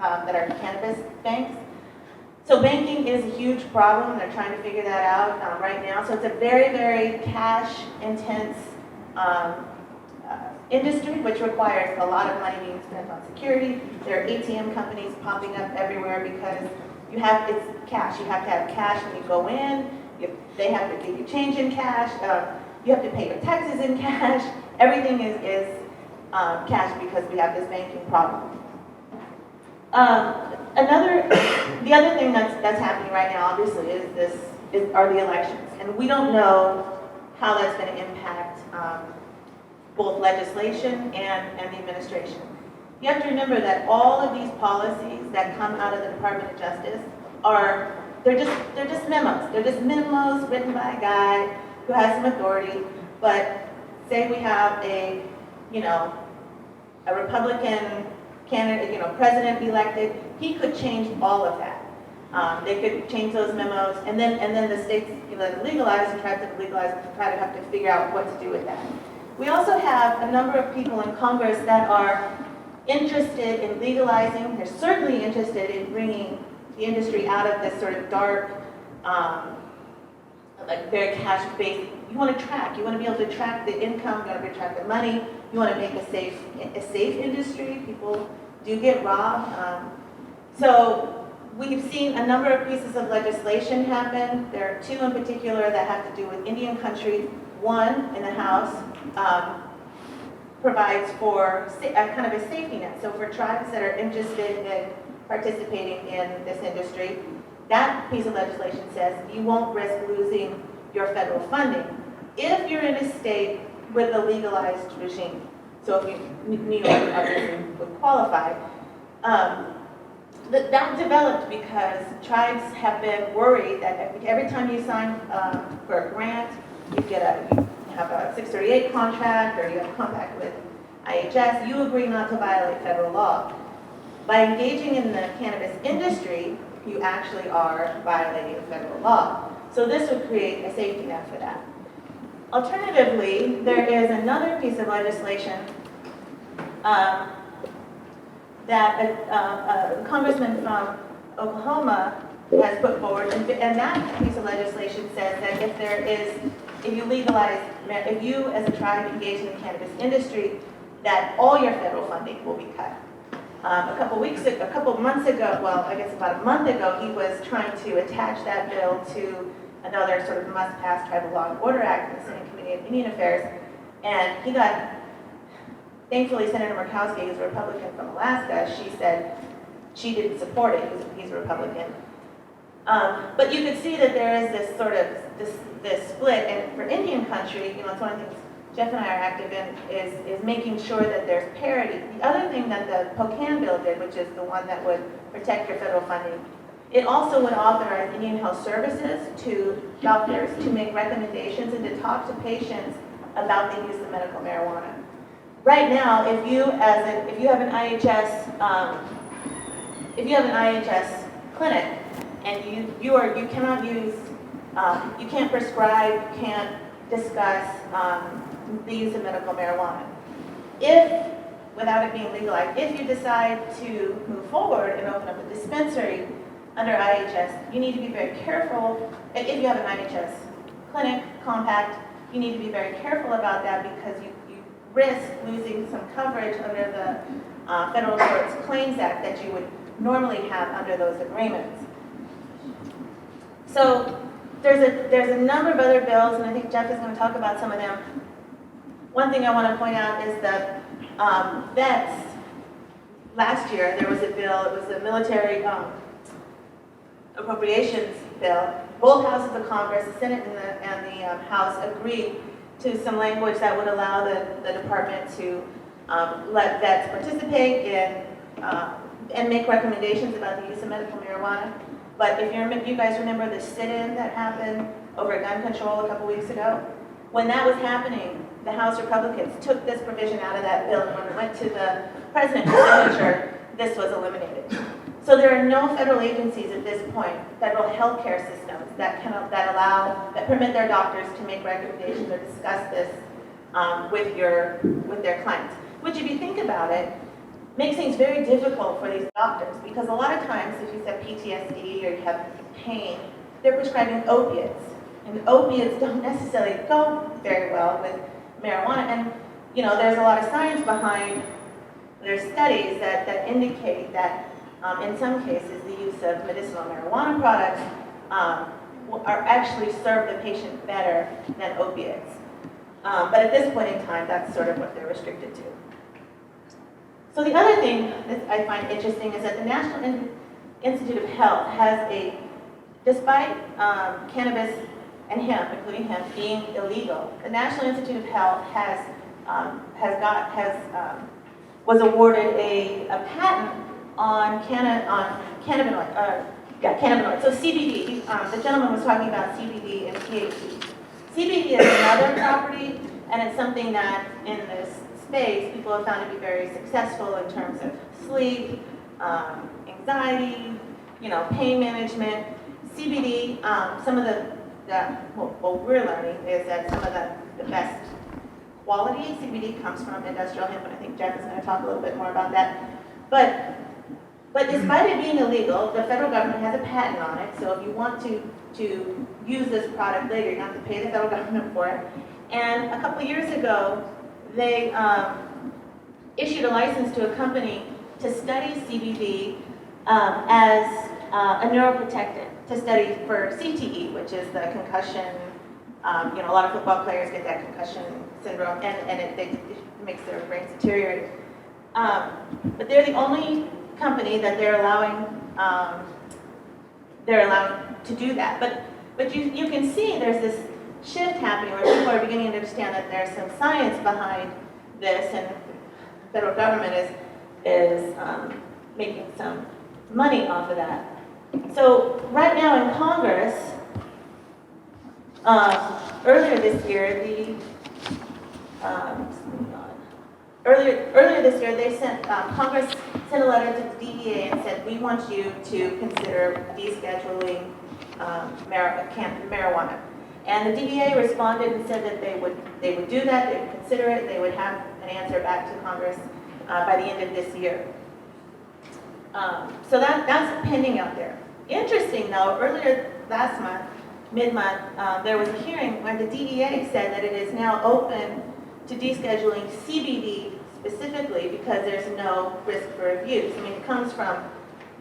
are cannabis banks. So banking is a huge problem. They're trying to figure that out right now. So it's a very, very cash-intense industry, which requires a lot of money being spent on security. There are ATM companies popping up everywhere because it's cash. You have to have cash when you go in. They have to give you change in cash. You have to pay your taxes in cash. Everything is cash because we have this banking problem. The other thing that's happening right now, obviously, are the elections, and we don't know how that's going to impact both legislation and the administration. You have to remember that all of these policies that come out of the Department of Justice they're just memos. They're just memos written by a guy who has some authority. But say we have a Republican candidate, president elected, he could change all of that. They could change those memos, and then the states legalize and try to legalize and try to have to figure out what to do with that. We also have a number of people in Congress that are interested in legalizing. They're certainly interested in bringing the industry out of this sort of dark, like very cash-based. You want to track. You want to be able to track the income. You want to be able to track the money. You want to make a safe industry. People do get robbed. So we've seen a number of pieces of legislation happen. There are two in particular that have to do with Indian country. One in the House provides for a kind of a safety net. So for tribes that are interested in participating in this industry, that piece of legislation says you won't risk losing your federal funding if you're in a state with a legalized regime. So if New York obviously would qualify. That developed because tribes have been worried that every time you sign for a grant, you have a 638 contract or you have a compact with IHS, you agree not to violate federal law. By engaging in the cannabis industry, you actually are violating federal law. So this would create a safety net for that. Alternatively, there is another piece of legislation that a congressman from Oklahoma has put forward, and that piece of legislation says that if you legalize, if you as a tribe engage in the cannabis industry, that all your federal funding will be cut. A couple months ago, well, I guess about a month ago, he was trying to attach that bill to another sort of must-pass Tribal Law and Order Act in the Senate Committee on Indian Affairs, and he got, thankfully Senator Murkowski, who's a Republican from Alaska, she said she didn't support it, he's a Republican. But you could see that there is this sort of, this split, and for Indian country, it's one of the things Jeff and I are active in, is making sure that there's parity. The other thing that the Pocan bill did, which is the one that would protect your federal funding, it also would authorize Indian Health Services to doctors to make recommendations and to talk to patients about the use of medical marijuana. Right now, if you have an IHS clinic and you cannot use, you can't prescribe, you can't discuss the use of medical marijuana. If, without it being legalized, if you decide to move forward and open up a dispensary under IHS, you need to be very careful. If you have an IHS clinic, compact, you need to be very careful about that because you risk losing some coverage under the Federal Tort Claims Act that you would normally have under those agreements. So there's a number of other bills, and I think Jeff is going to talk about some of them. One thing I want to point out is that vets, last year there was a bill, it was a military appropriations bill. Both houses of Congress, the Senate and the House, agreed to some language that would allow the department to let vets participate in and make recommendations about the use of medical marijuana. But if you guys remember the sit-in that happened over gun control a couple weeks ago, when that was happening, the House Republicans took this provision out of that bill, and when it went to the president's signature, this was eliminated. So there are no federal agencies at this point, federal healthcare systems that permit their doctors to make recommendations or discuss this with their clients. Which, if you think about it, makes things very difficult for these doctors, because a lot of times if you have PTSD or you have pain, they're prescribing opiates, and opiates don't necessarily go very well with marijuana. And there's a lot of science behind. There's studies that indicate that in some cases the use of medicinal marijuana products are actually serve the patient better than opiates. But at this point in time, that's sort of what they're restricted to. So the other thing that I find interesting is that the National Institute of Health has despite cannabis and hemp, including hemp, being illegal, the National Institute of Health was awarded a patent on cannabinoid. So CBD. The gentleman was talking about CBD and THC. CBD is another property, and it's something that in this space people have found to be very successful in terms of sleep, anxiety, pain management, CBD. Some of what we're learning is that some of the best quality CBD comes from industrial hemp, and I think Jeff is going to talk a little bit more about that. But despite it being illegal, the federal government has a patent on it. So if you want to use this product later, you have to pay the federal government for it. And a couple years ago, they issued a license to a company to study CBD as a neuroprotectant, to study for CTE, which is the concussion. A lot of football players get that concussion syndrome, and it makes their brains deteriorate. But they're the only company that they're allowing to do that. But you can see there's this shift happening where people are beginning to understand that there's some science behind this, and the federal government is making some money off of that. So right now in Congress, earlier this year, Congress sent a letter to the DEA and said, we want you to consider descheduling marijuana. And the DEA responded and said that they would do that, they would consider it, they would have an answer back to Congress by the end of this year. So that's pending out there. Interesting though, earlier last month, mid-month, there was a hearing where the DEA said that it is now open to descheduling CBD specifically because there's no risk for abuse. I mean, it comes from,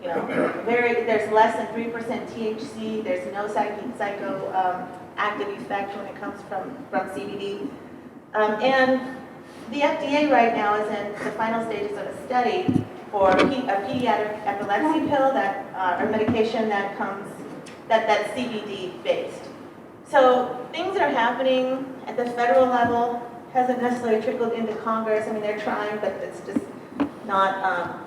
there's less than 3% THC, there's no psychoactive effect when it comes from CBD. And the FDA right now is in the final stages of a study for a pediatric epilepsy pill or medication that's CBD based. So things are happening at the federal level, hasn't necessarily trickled into Congress. I mean, they're trying, but it's just not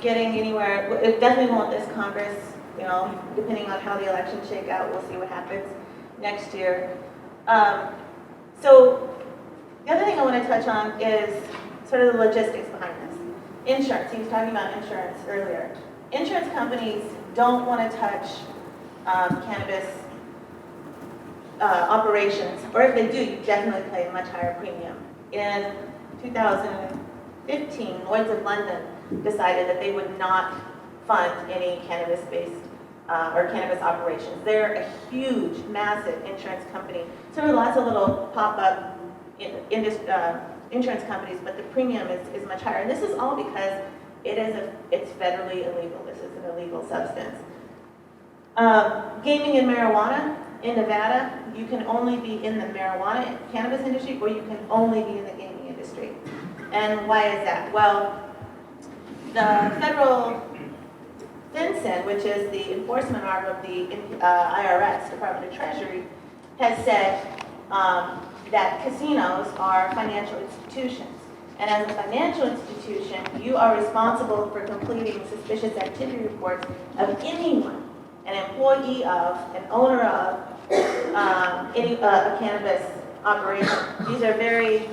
getting anywhere. It definitely won't this Congress, depending on how the elections shake out, we'll see what happens next year. So the other thing I want to touch on is sort of the logistics behind this. Insurance, he was talking about insurance earlier. Insurance companies don't want to touch cannabis operations, or if they do, you definitely pay a much higher premium. In 2015, Lloyd's of London decided that they would not fund any cannabis-based or cannabis operations. They're a huge, massive insurance company. So there are lots of little pop-up insurance companies, but the premium is much higher. And this is all because it's federally illegal. This is an illegal substance. Gaming and marijuana. In Nevada, you can only be in the marijuana cannabis industry, or you can only be in the gaming industry. And why is that? Well, the federal FinCEN, which is the enforcement arm of the IRS, Department of Treasury, has said that casinos are financial institutions. And as a financial institution, you are responsible for completing suspicious activity reports of anyone, an employee of, an owner of, a cannabis operation. These are very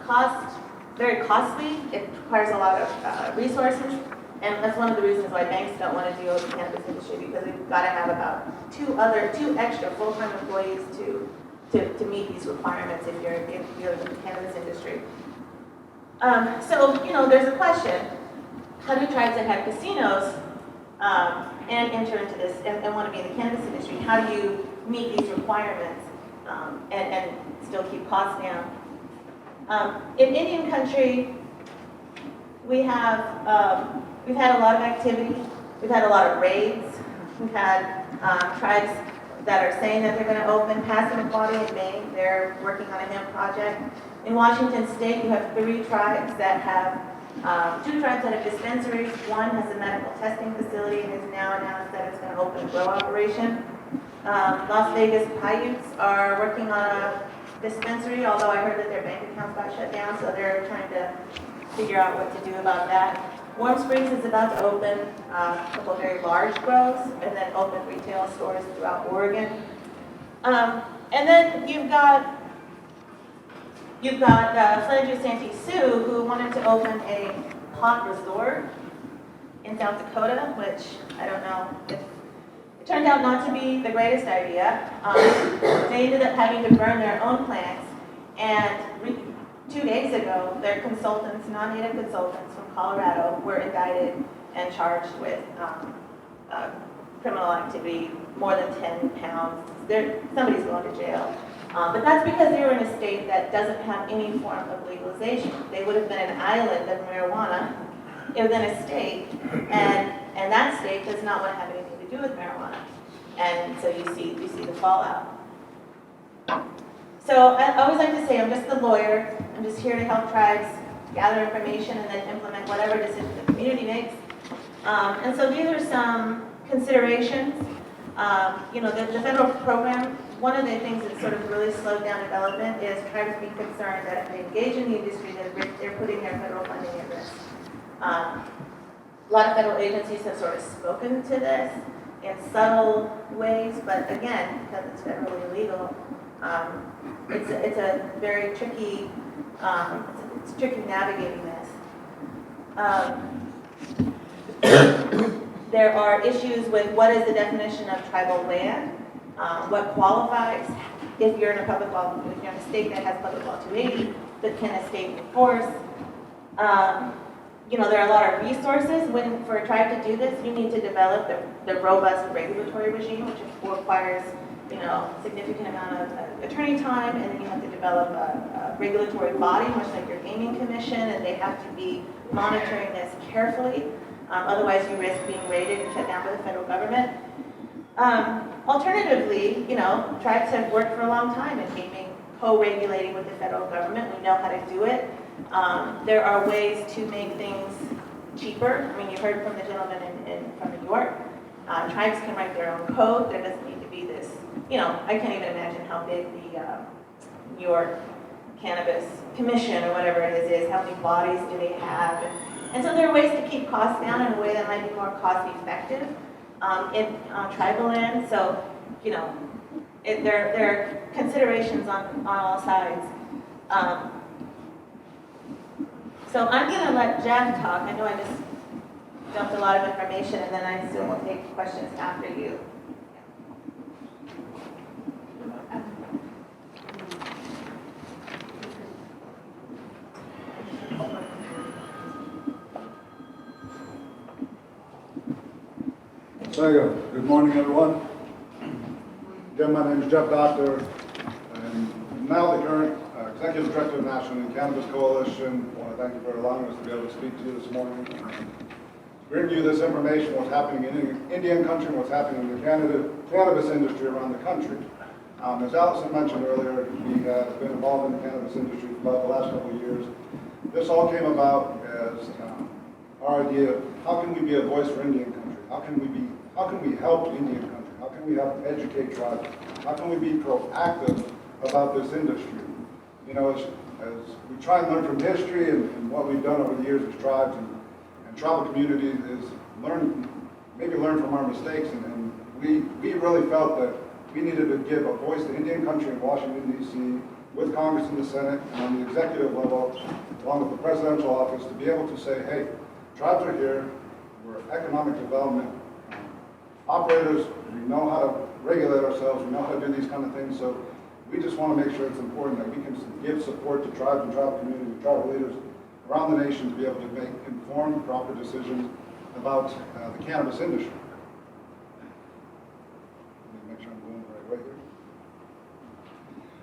costly. It requires a lot of resources, and that's one of the reasons why banks don't want to deal with the cannabis industry, because they've got to have about two extra full-time employees to meet these requirements if you're in the cannabis industry. So there's a question: how do tribes that have casinos and enter into this and want to be in the cannabis industry, how do you meet these requirements and still keep costs down? In Indian country, we've had a lot of activity. We've had a lot of raids. We've had tribes that are saying that they're going to open. Passamaquoddy in Maine, they're working on a hemp project. In Washington State, you have 3 tribes that have 2 tribes that have dispensaries. One has a medical testing facility and has now announced that it's going to open a grow operation. Las Vegas Paiutes are working on a dispensary, although I heard that their bank accounts got shut down, so they're trying to figure out what to do about that. Warm Springs is about to open a couple of very large grows and then open retail stores throughout Oregon. And then you've got Flandreau Santee Sioux, who wanted to open a hot resort in South Dakota, which I don't know if it turned out not to be the greatest idea. They ended up having to burn their own plants, and 2 days ago, their consultants, non-native consultants from Colorado, were indicted and charged with criminal activity, more than 10 pounds. Somebody's going to jail. But that's because they were in a state that doesn't have any form of legalization. They would have been an island of marijuana within a state, and that state does not want to have anything to do with marijuana. And so you see the fallout. So I always like to say I'm just the lawyer. I'm just here to help tribes gather information and then implement whatever decision the community makes. And so these are some considerations. The federal program, one of the things that sort of really slowed down development is tribes being concerned that if they engage in the industry, that they're putting their federal funding at risk. A lot of federal agencies have sort of spoken to this in subtle ways, but again, because it's federally illegal, it's a very tricky, it's tricky navigating this. There are issues with what is the definition of tribal land, what qualifies if you're in a public law, if you're in a state that has public law 280, but can a state enforce? There are a lot of resources. For a tribe to do this, you need to develop the robust regulatory regime, which requires significant amount of attorney time, and then you have to develop a regulatory body, much like your gaming commission, and they have to be monitoring this carefully. Otherwise, you risk being raided and shut down by the federal government. Alternatively, tribes have worked for a long time in gaming, co-regulating with the federal government. We know how to do it. There are ways to make things cheaper. I mean, you heard from the gentleman from New York. Tribes can write their own code. There doesn't need to be this, I can't even imagine how big the New York Cannabis Commission or whatever it is, how many bodies do they have? And so there are ways to keep costs down in a way that might be more cost effective on tribal land. So, there are considerations on all sides. So I'm going to let Jeff talk. I know I just dumped a lot of information, and then I assume we'll take questions after you. Thank you. Good morning, everyone. Again, my name is Jeff Doctor. I'm now the current Executive Director of the National Indian Cannabis Coalition. I want to thank you for allowing us to be able to speak to you this morning. Bring you this information, what's happening in Indian country and what's happening in the cannabis industry around the country. As Allyson mentioned earlier, we have been involved in the cannabis industry for about the last couple of years. This all came about as our idea of how can we be a voice for Indian country? How can we help Indian country? How can we help educate tribes? How can we be proactive about this industry? As we try and learn from history and what we've done over the years as tribes and tribal communities is maybe learn from our mistakes. And we really felt that we needed to give a voice to Indian country in Washington, D.C., with Congress and the Senate, and on the executive level, along with the presidential office, to be able to say, hey, tribes are here, we're economic development operators, we know how to regulate ourselves, we know how to do these kind of things, so we just want to make sure it's important that we can give support to tribes and tribal communities, tribal leaders around the nation to be able to make informed, proper decisions about the cannabis industry. Let me make sure I'm going the right way here.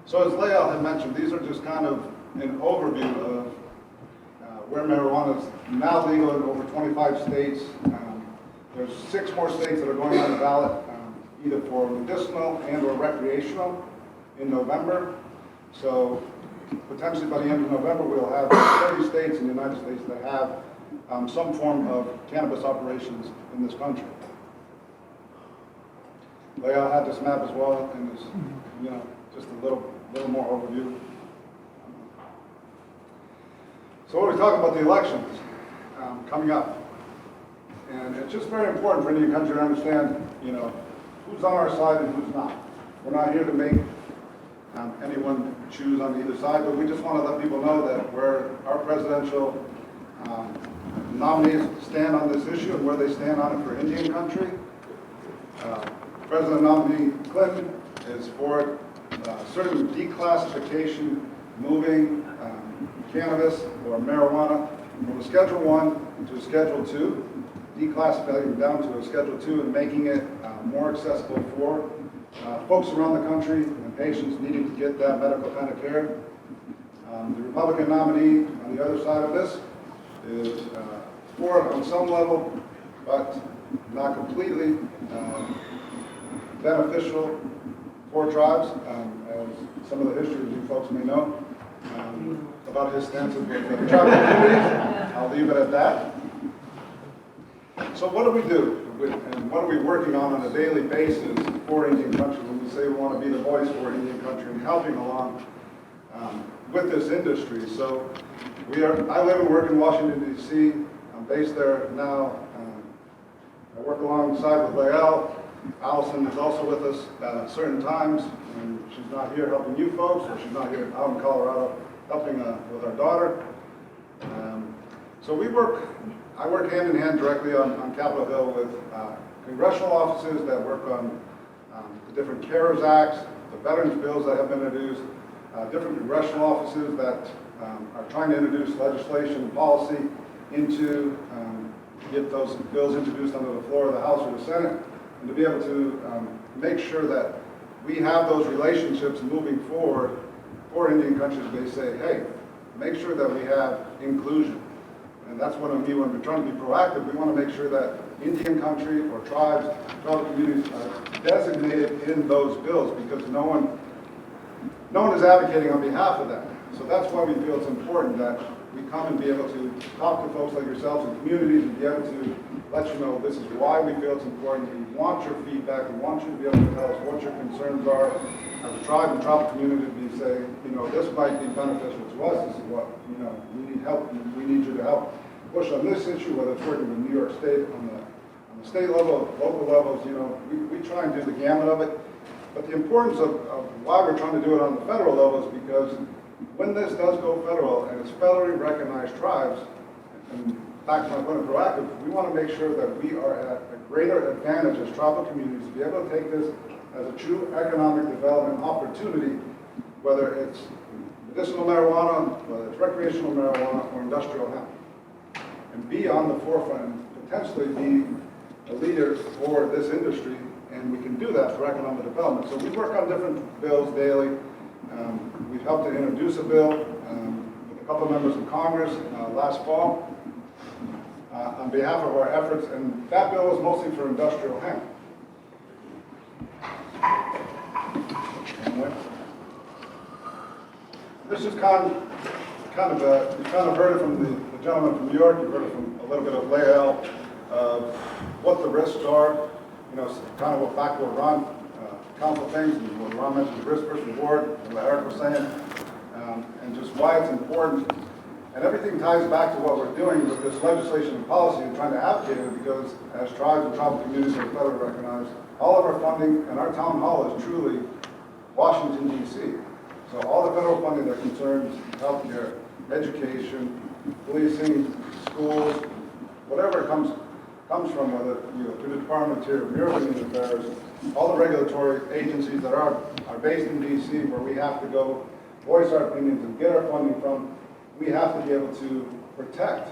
So as Lael had mentioned, these are just kind of an overview of where marijuana is now legal in over 25 states. There's 6 more states that are going on the ballot, either for medicinal and or recreational in November. So potentially by the end of November, we'll have 30 states in the United States that have some form of cannabis operations in this country. Lael had this map as well, and is, just a little more overview. So when we talk about the elections coming up, and it's just very important for Indian country to understand, who's on our side and who's not. We're not here to make anyone choose on either side, but we just want to let people know that our presidential nominees stand on this issue and where they stand on it for Indian country. President nominee Clinton is for certain declassification, moving cannabis or marijuana from a Schedule 1 to a Schedule 2, declassifying down to a Schedule 2 and making it more accessible for folks around the country and patients needing to get that medical kind of care. The Republican nominee on the other side of this is for it on some level, but not completely beneficial for tribes, as some of the history you folks may know about his stance with the tribal communities. I'll leave it at that. So what do we do? And what are we working on a daily basis for Indian country when we say we want to be the voice for Indian country and helping along with this industry? So I live and work in Washington, D.C. I'm based there now. I work alongside with Lael. Allyson is also with us at certain times, and she's not here helping you folks, or she's not here out in Colorado helping with our daughter. So I work hand in hand directly on Capitol Hill with congressional offices that work on the different CARES Acts, the veterans bills that have been introduced, different congressional offices that are trying to introduce legislation and policy into get those bills introduced under the floor of the House or the Senate, and to be able to make sure that we have those relationships moving forward for Indian countries. They say, hey, make sure that we have inclusion. And that's what I mean when we're trying to be proactive. We want to make sure that Indian country or tribes, tribal communities are designated in those bills, because no one is advocating on behalf of them. So that's why we feel it's important that we come and be able to talk to folks like yourselves and communities and be able to let you know this is why we feel it's important. We want your feedback. We want you to be able to tell us what your concerns are as a tribe and tribal community, to be saying, this might be beneficial to us. This is what, we need help. We need you to help push on this issue, whether it's working with New York State on the state level, local levels. We try and do the gamut of it. But the importance of why we're trying to do it on the federal level is because when this does go federal and it's federally recognized tribes, and back to my point of proactive, we want to make sure that we are at a greater advantage as tribal communities to be able to take this as a true economic development opportunity, whether it's medicinal marijuana, whether it's recreational marijuana, or industrial hemp, and be on the forefront and potentially be a leader for this industry. And we can do that for economic development. So we work on different bills daily. We've helped to introduce a bill with a couple of members of Congress last fall on behalf of our efforts, and that bill is mostly for industrial hemp. This is kind of you kind of heard it from the gentleman from New York. You've heard it from a little bit of Lael of what the risks are. Kind of back to what Ron, council things, and what Ron mentioned, the risk versus reward, and what Eric was saying, and just why it's important. And everything ties back to what we're doing with this legislation and policy and trying to advocate it, because as tribes and tribal communities are federally recognized, all of our funding and our town hall is truly Washington, D.C. So all the federal funding that concerns healthcare, education, policing, schools, whatever it comes from, whether through the Department of Interior, Bureau of Indian Affairs, all the regulatory agencies that are based in D.C., where we have to go voice our opinions and get our funding from, we have to be able to protect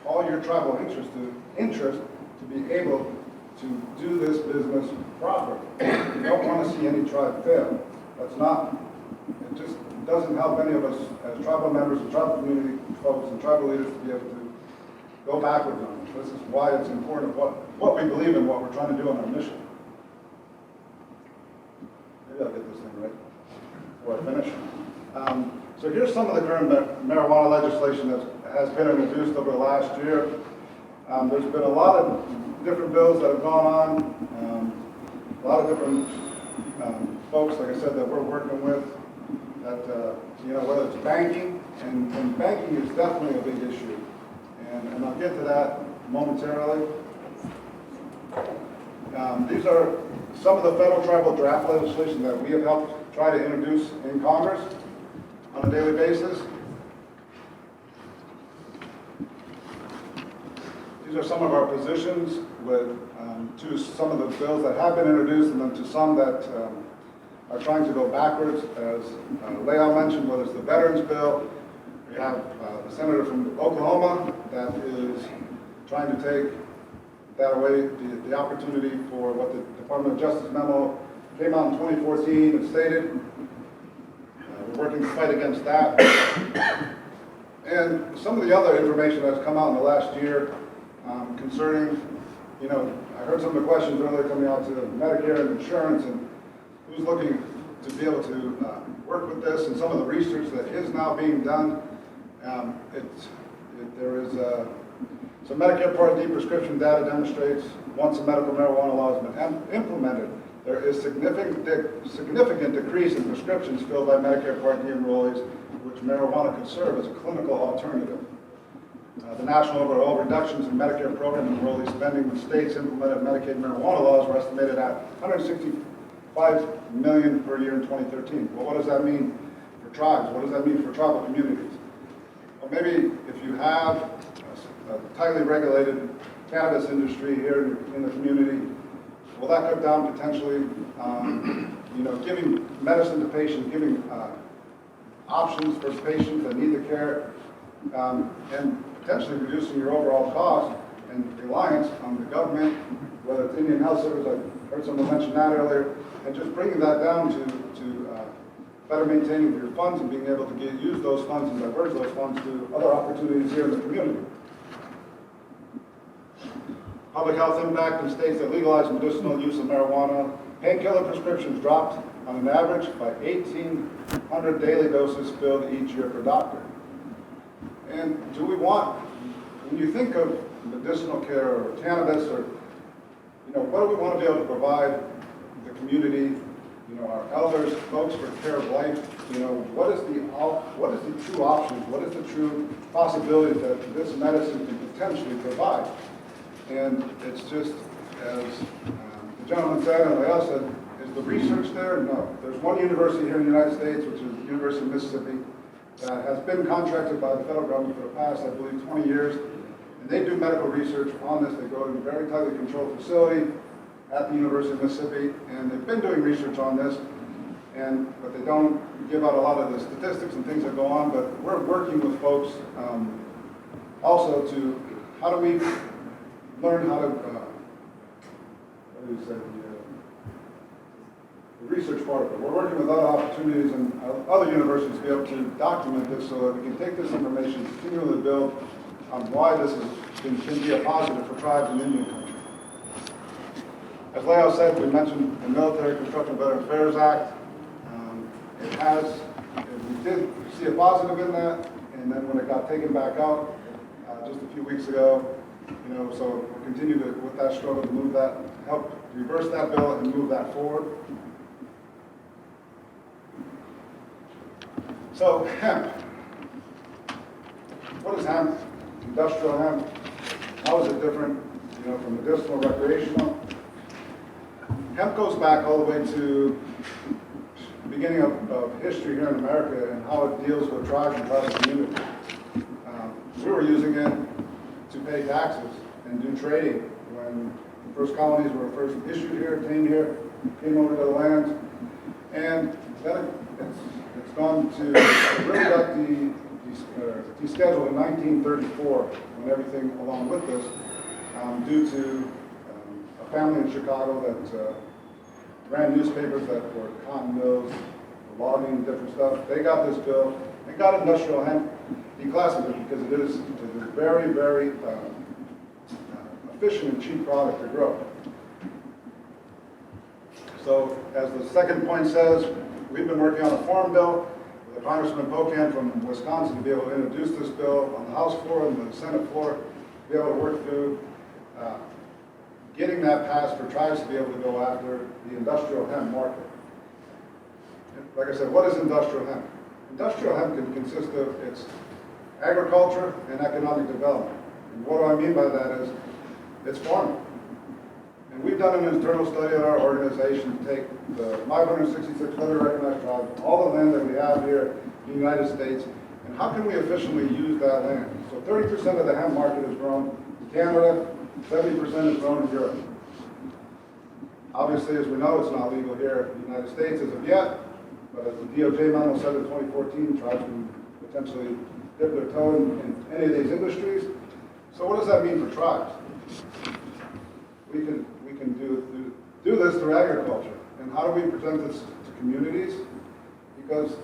all your tribal interest to be able to do this business properly. We don't want to see any tribe fail. It just doesn't help any of us as tribal members and tribal community folks and tribal leaders to be able to go backwards on it. This is why it's important what we believe in, what we're trying to do on our mission. Maybe I'll get this thing right before I finish. So here's some of the current marijuana legislation that has been introduced over the last year. There's been a lot of different bills that have gone on, a lot of different folks, like I said, that we're working with, that, whether it's banking, and banking is definitely a big issue. And I'll get to that momentarily. These are some of the federal tribal draft legislation that we have helped try to introduce in Congress on a daily basis. These are some of our positions with to some of the bills that have been introduced and then to some that are trying to go backwards. As Lael mentioned, whether it's the Veterans Bill, we have the senator from Oklahoma that is trying to take that away, the opportunity for what the Department of Justice memo came out in 2014 and stated. We're working to fight against that. And some of the other information that's come out in the last year concerning, I heard some of the questions earlier coming out to Medicare and insurance and who's looking to be able to work with this and some of the research that is now being done. There is some Medicare Part D prescription data demonstrates once a medical marijuana law has been implemented, there is significant decrease in prescriptions filled by Medicare Part D enrollees, which marijuana could serve as a clinical alternative. The national overall reductions in Medicare program enrollee spending when states implemented Medicaid marijuana laws were estimated at $165 million per year in 2013. Well, what does that mean for tribes? What does that mean for tribal communities? Well, maybe if you have a tightly regulated cannabis industry here in the community, will that cut down potentially, giving medicine to patients, giving options for patients that need the care, and potentially reducing your overall cost and reliance on the government, whether it's Indian Health Service, I heard someone mention that earlier, and just bringing that down to better maintaining your funds and being able to use those funds and diverge those funds to other opportunities here in the community. Public health impact in states that legalize medicinal use of marijuana. Painkiller prescriptions dropped on an average by 1,800 daily doses filled each year per doctor. And do we want, when you think of medicinal care or cannabis or, what do we want to be able to provide the community, our elders, folks for care of life, what is the true options? What is the true possibility that this medicine can potentially provide? And it's just, as the gentleman said, and Lael said, is the research there? No. There's one university here in the United States, which is the University of Mississippi, that has been contracted by the federal government for the past, I believe, 20 years. And they do medical research on this. They go to a very tightly controlled facility at the University of Mississippi, and they've been doing research on this. But they don't give out a lot of the statistics and things that go on. But we're working with folks also to, how do we learn how to, the research part of it. We're working with other opportunities and other universities to be able to document this so that we can take this information, continually build on why this can be a positive for tribes in Indian country. As Lael said, we mentioned the Military Construction Veteran Affairs Act. We did see a positive in that, and then when it got taken back out just a few weeks ago, so we'll continue with that struggle to move that, help reverse that bill and move that forward. So hemp. What is hemp? Industrial hemp. How is it different, from medicinal, recreational? Hemp goes back all the way to the beginning of history here in America and how it deals with tribes and tribal communities. We were using it to pay taxes and do trading when the first colonies were first issued here, obtained here, came over to the lands. And then it's gone to, it really got descheduled in 1934 when everything along with this, due to a family in Chicago that ran newspapers that were cotton mills, logging, different stuff. They got this bill. They got industrial hemp declassified it because it is a very, very efficient and cheap product to grow. So, as the second point says, we've been working on a farm bill with Congressman Pocan from Wisconsin to be able to introduce this bill on the House floor and the Senate floor, to be able to work through getting that passed for tribes to be able to go after the industrial hemp market. Like I said, what is industrial hemp? Industrial hemp can consist of its agriculture and economic development. And what do I mean by that is, it's farming. And we've done an internal study at our organization to take the 566 federally recognized tribes, all the land that we have here in the United States, and how can we efficiently use that land? So 30% of the hemp market is grown. We Canada, 70% is grown in Europe. Obviously, as we know, it's not legal here in the United States as of yet, but as the DOJ memo said in 2014, tribes can potentially dip their toe in any of these industries. So what does that mean for tribes? We can do this through agriculture. And how do we present this to communities? Because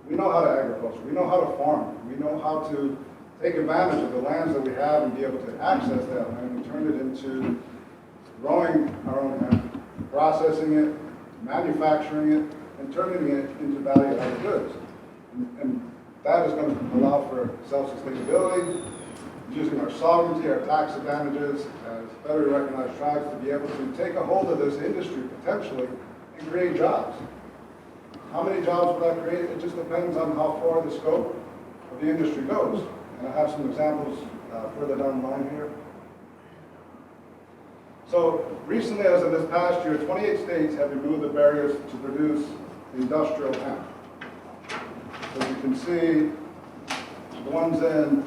we know how to agriculture, we know how to farm, we know how to take advantage of the lands that we have and be able to access that land and turn it into growing our own hemp, processing it, manufacturing it, and turning it into value-added goods. And that is going to allow for self-sustainability, using our sovereignty, our tax advantages as federally recognized tribes to be able to take a hold of this industry potentially and create jobs. How many jobs will that create? It just depends on how far the scope of the industry goes. And I have some examples further down the line here. So recently, as of this past year, 28 states have removed the barriers to produce industrial hemp. So you can see the ones in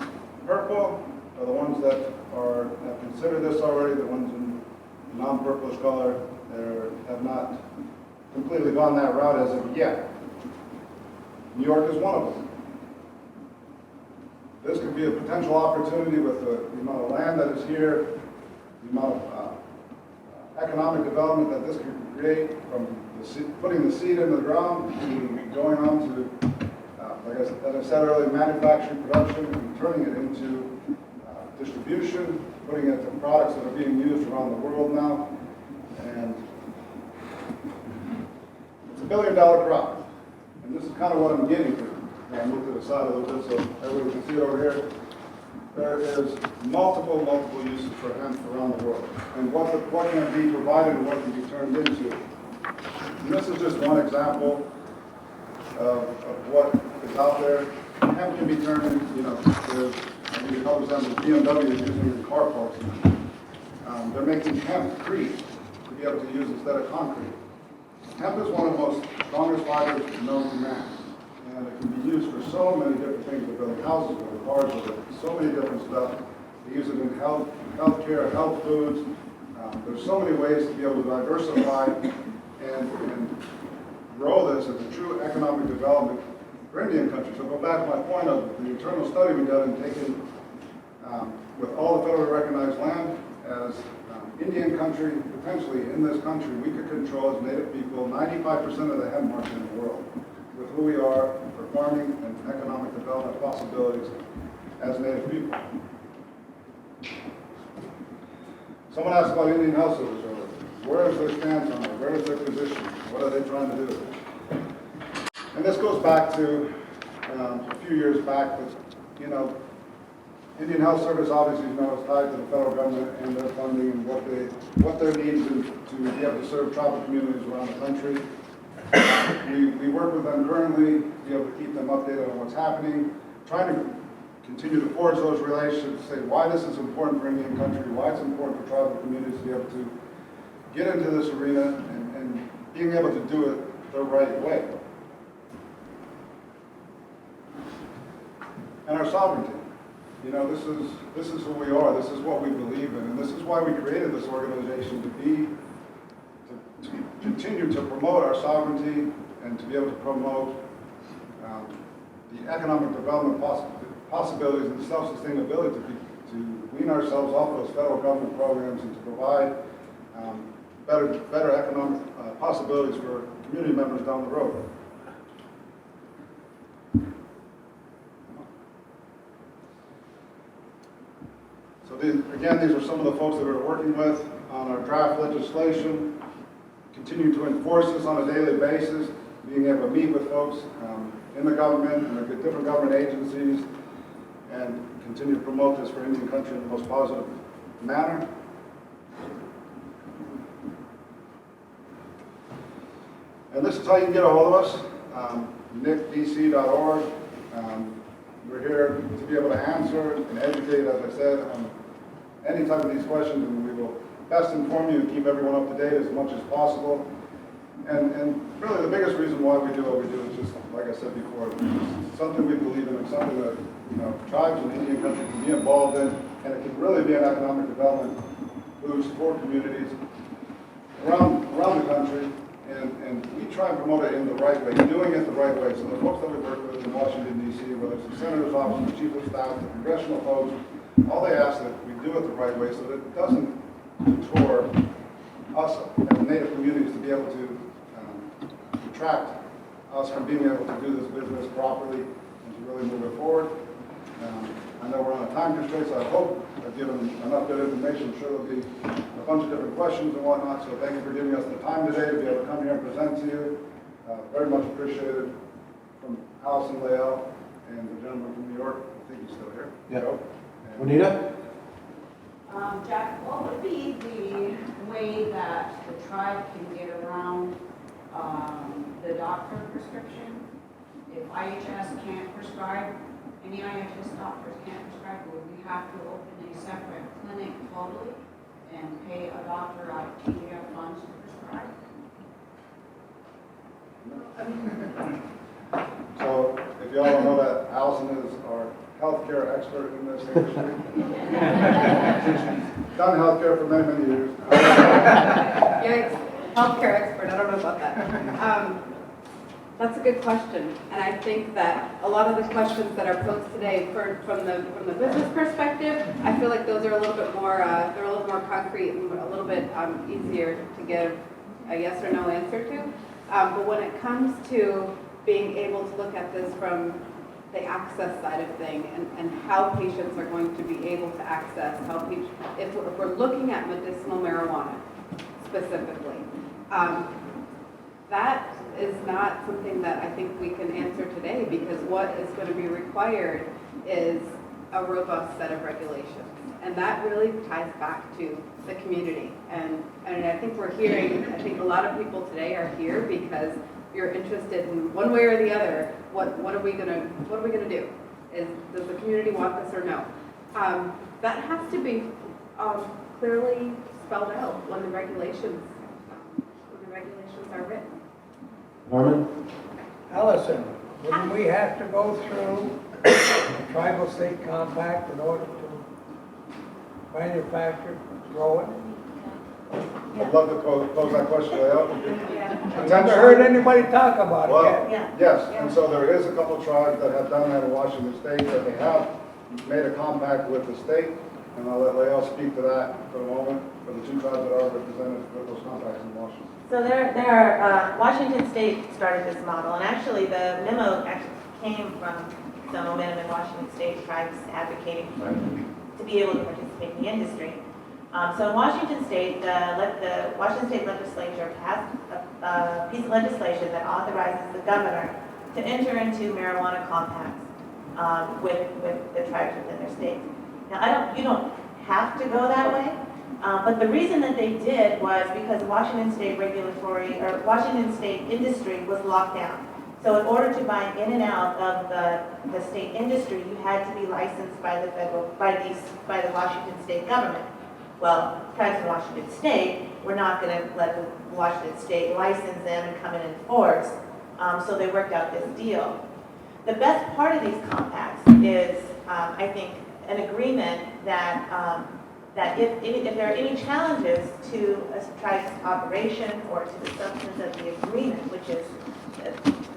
purple are the ones that have considered this already. The ones in non-purplish color have not completely gone that route as of yet. New York is one of them. This could be a potential opportunity with the amount of land that is here, the amount of economic development that this could create from putting the seed in the ground to going on to, like I said earlier, manufacturing, production, and turning it into distribution, putting it to products that are being used around the world now. And it's $1 billion crop. And this is kind of what I'm getting to. I'll move to the side a little bit so everybody can see it over here. There is multiple uses for hemp around the world. And what can be provided and what can be turned into. And this is just one example of what is out there. Hemp can be turned into, there's a couple examples BMW is using in car parts. They're making hempcrete to be able to use instead of concrete. Hemp is one of the most strongest fibers known to man. And it can be used for so many different things. They're building houses with it, cars with it, so many different stuff. They use it in healthcare, health foods. There's so many ways to be able to diversify and grow this as a true economic development for Indian country. So go back to my point of the internal study we did and taking with all the federally recognized land as Indian country, potentially in this country, we could control as Native people 95% of the hemp market in the world with who we are for farming and economic development possibilities as Native people. Someone asked about Indian Health Service earlier. Where is their stance on it? Where is their position? What are they trying to do? And this goes back to a few years back that, Indian Health Service obviously is tied to the federal government and their funding and what their needs to be able to serve tribal communities around the country. We work with them currently to be able to keep them updated on what's happening, trying to continue to forge those relationships, say why this is important for Indian country, why it's important for tribal communities to be able to get into this arena and being able to do it the right way. And our sovereignty. This is who we are, this is what we believe in, and this is why we created this organization to continue to promote our sovereignty and to be able to promote the economic development possibilities and self-sustainability to wean ourselves off those federal government programs and to provide better economic possibilities for community members down the road. So again, these are some of the folks that we're working with on our draft legislation, continue to enforce this on a daily basis, being able to meet with folks in the government and the different government agencies, and continue to promote this for Indian country in the most positive manner. And this is how you can get a hold of us, nicdc.org. We're here to be able to answer and educate, as I said, on any type of these questions, and we will best inform you and keep everyone up to date as much as possible. And really the biggest reason why we do what we do is just, like I said before, something we believe in and something that tribes and Indian country can be involved in and it can really be an economic development boost for communities around the country, and we try and promote it in the right way, doing it the right way. So the folks that we work with in Washington, D.C., whether it's the Senator's office, the Chief of Staff, the congressional folks, all they ask that we do it the right way so that it doesn't detour us as Native communities to be able to detract us from being able to do this business properly and to really move it forward. I know we're on a time constraint, so I hope I've given enough good information. I'm sure there'll be a bunch of different questions and whatnot, so thank you for giving us the time today to be able to come here and present to you. Very much appreciated from Allyson, Lael, and the gentleman from New York. I think he's still here. Yeah. Joe. Juanita? Jack, what would be the way that the tribe can get around the doctor prescription? If IHS can't prescribe, any IHS doctors can't prescribe, would we have to open a separate clinic totally and pay a doctor out of TDF funds to prescribe? So if you all don't know that, Allyson is our healthcare expert in this industry. She's done healthcare for many, many years. Yikes, healthcare expert, I don't know about that. That's a good question, and I think that a lot of the questions that are posed today, from the business perspective, I feel like those are a little bit more, they're a little more concrete and a little bit easier to give a yes or no answer to. But when it comes to being able to look at this from the access side of thing and how patients are going to be able to access, if we're looking at medicinal marijuana specifically, that is not something that I think we can answer today, because what is going to be required is a robust set of regulations. And that really ties back to the community. And I think we're hearing, I think a lot of people today are here because you're interested in one way or the other, what are we gonna do? Does the community want this or no? That has to be clearly spelled out when the regulations are written. Norman? Allyson, wouldn't we have to go through a tribal state compact in order to manufacture, grow it? I'd love to pose that question, Lael. I've never heard anybody talk about Well, it yet. yes, and so there is a couple of tribes that have done that in Washington State, that they have made a compact with the state, and I'll let Lael speak to that for a moment, for the two tribes that are represented with those compacts in Washington. So there are, Washington State started this model, and actually the memo came from some momentum in Washington State, tribes advocating to be able to participate in the industry. So in Washington State, the Washington State legislature passed a piece of legislation that authorizes the governor to enter into marijuana compacts with the tribes within their state. Now, you don't have to go that way, but the reason that they did was because Washington State Washington State industry was locked down. So in order to buy in and out of the state industry, you had to be licensed by the Washington State government. Well, tribes in Washington State, we're not going to let the Washington State license them and come in and enforce. So they worked out this deal. The best part of these compacts is, I think, an agreement that if there are any challenges to a tribe's operation or to the substance of the agreement, which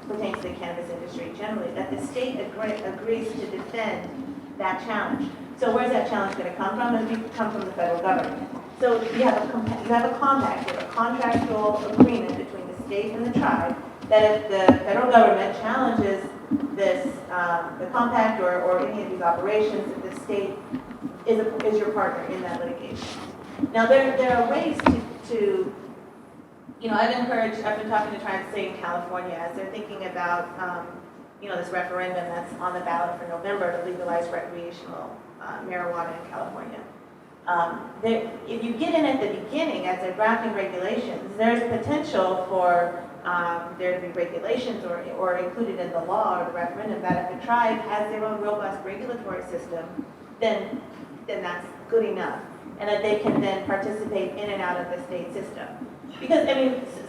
pertains to the cannabis industry generally, that the state agrees to defend that challenge. So where's that challenge going to come from? It's going to come from the federal government. So you have a compact, you have a contractual agreement between the state and the tribe, that if the federal government challenges this, the compact or any of these operations, that the state is your partner in that litigation. Now there are ways to I've been talking to tribes, say, in California, as they're thinking about this referendum that's on the ballot for November to legalize recreational marijuana in California. If you get in at the beginning, as they're drafting regulations, there's potential for there to be regulations or included in the law or the referendum that if a tribe has their own robust regulatory system, then that's good enough, and that they can then participate in and out of the state system. Because,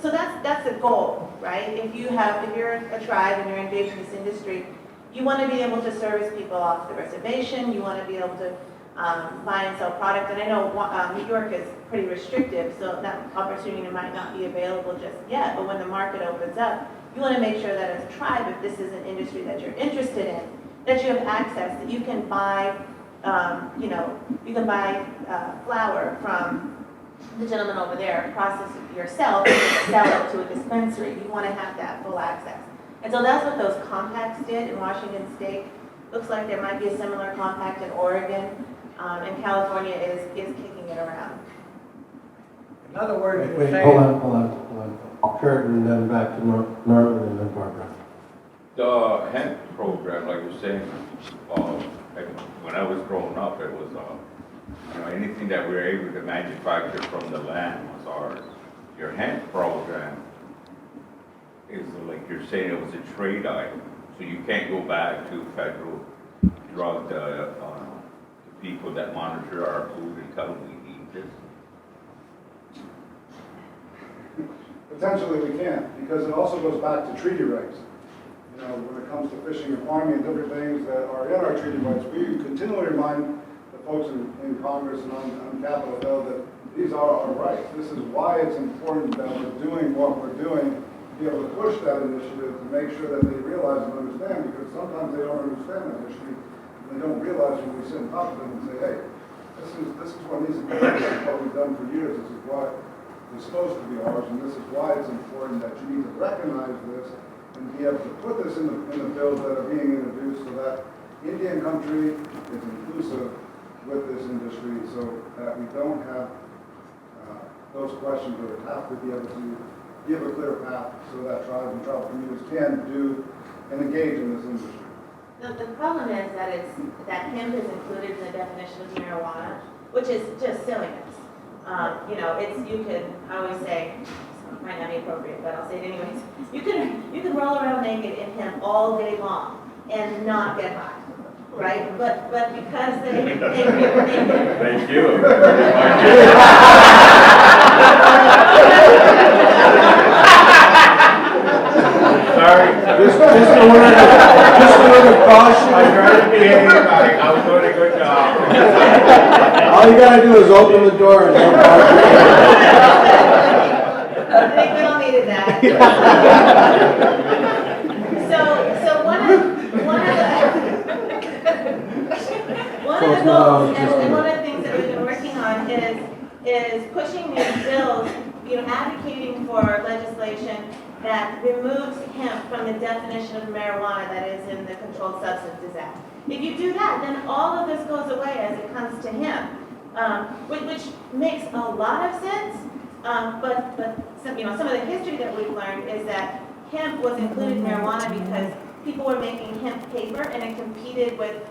so that's the goal, right? If you're a tribe and you're engaged in this industry, you want to be able to service people off the reservation, you want to be able to buy and sell product. And I know New York is pretty restrictive, so that opportunity might not be available just yet. But when the market opens up, you want to make sure that as a tribe, if this is an industry that you're interested in, that you have access, that you can buy, you can buy flower from the gentleman over there, process it yourself, and sell it to a dispensary. You want to have that full access. And so that's what those compacts did in Washington State. Looks like there might be a similar compact in Oregon, and California is kicking it around. In other words, you're Wait, saying. hold on. Kurt, and then back to Norman, and then Barbara. The hemp program, like you're saying, when I was growing up, it was, anything that we were able to manufacture from the land was ours. Your hemp program is, like you're saying, it was a trade item. So you can't go back to federal drug, the people that monitor our food and tell them we need this. Potentially we can't, because it also goes back to treaty rights. When it comes to fishing and farming and different things that are in our treaty rights, we continually remind the folks in Congress and on Capitol Hill that these are our rights. This is why it's important that we're doing what we're doing, to be able to push that initiative, to make sure that they realize and understand, because sometimes they don't understand that issue. They don't realize when we sit and talk to them and say, hey, this is what needs to be done. This is what we've done for years. This is what is supposed to be ours, and this is why it's important that you need to recognize this and be able to put this in the bills that are being introduced so that Indian country is inclusive with this industry, so that we don't have those questions, but we have to be able to give a clear path so that tribes and tribal communities can do and engage in this industry. The problem is that hemp is included in the definition of marijuana, which is just silliness. I always say, it might not be appropriate, but I'll say it anyways. You can roll around naked in hemp all day long and not get high, right? But because they Thank you. Sorry. Just a word of caution. I tried to behave, I was doing a good job. All you gotta do is open the door and I think we all needed that. So one of the goals and one of the things that we've been working on is pushing these bills, advocating for legislation that removes hemp from the definition of marijuana that is in the Controlled Substances Act. If you do that, then all of this goes away as it comes to hemp, which makes a lot of sense. But some of the history that we've learned is that hemp was included in marijuana because people were making hemp paper, and it competed with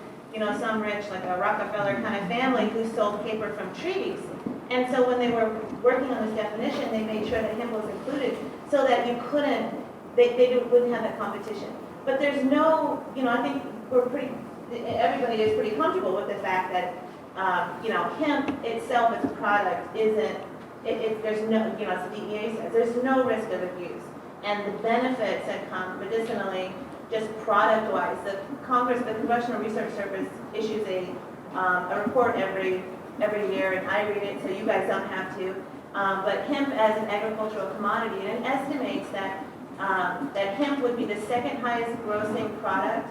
some rich, like a Rockefeller kind of family who sold paper from trees. And so when they were working on this definition, they made sure that hemp was included so that you couldn't, they wouldn't have that competition. But there's no, I think everybody is pretty comfortable with the fact that, hemp itself as a product isn't, there's no, as the DEA says, there's no risk of abuse. And the benefits that come medicinally, just product-wise, the Congressional Research Service issues a report every year, and I read it so you guys don't have to. But hemp as an agricultural commodity, and it estimates that hemp would be the second highest grossing product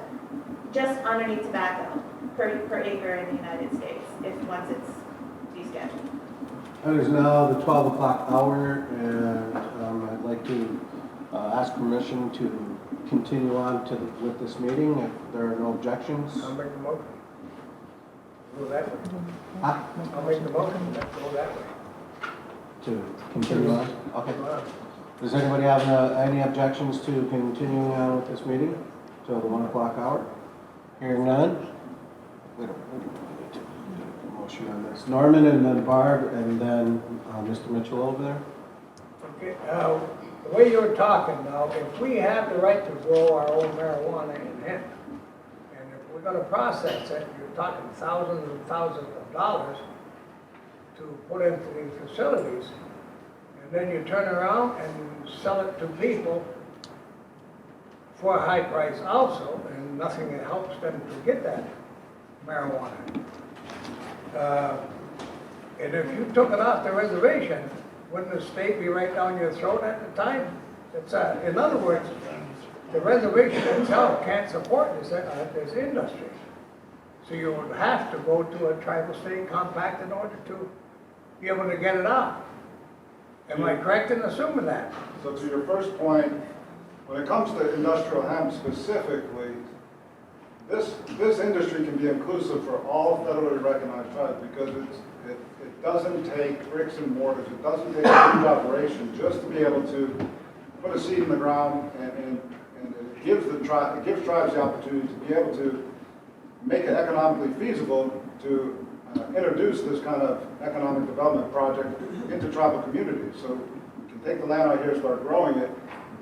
just underneath tobacco per acre in the United States, once it's descheduled. It is now the 12 o'clock hour, and I'd like to ask permission to continue on with this meeting if there are no objections. I'll make the motion. Go that way. Huh? I'll make the motion, let's go that way. To continue on? Okay. Does anybody have any objections to continuing on with this meeting till the 1 o'clock hour? Hearing none? We don't need to do a motion on this. Norman, and then Barb, and then Mr. Mitchell over there. Okay, the way you're talking now, if we have the right to grow our own marijuana in hemp, and if we're gonna process it, you're talking thousands and thousands of dollars to put into these facilities, and then you turn around and sell it to people for a high price also, and nothing helps them to get that marijuana. And if you took it off the reservation, wouldn't the state be right down your throat at the time? It's, in other words, the reservation itself can't support this industry. So you would have to go to a tribal state compact in order to be able to get it out. Am I correct in assuming that? So to your first point, when it comes to industrial hemp specifically, this industry can be inclusive for all federally recognized tribes because it doesn't take bricks and mortars, it doesn't take a huge operation just to be able to put a seed in the ground and it gives tribes the opportunity to be able to make it economically feasible to introduce this kind of economic development project into tribal communities. So we can take the land out here, start growing it,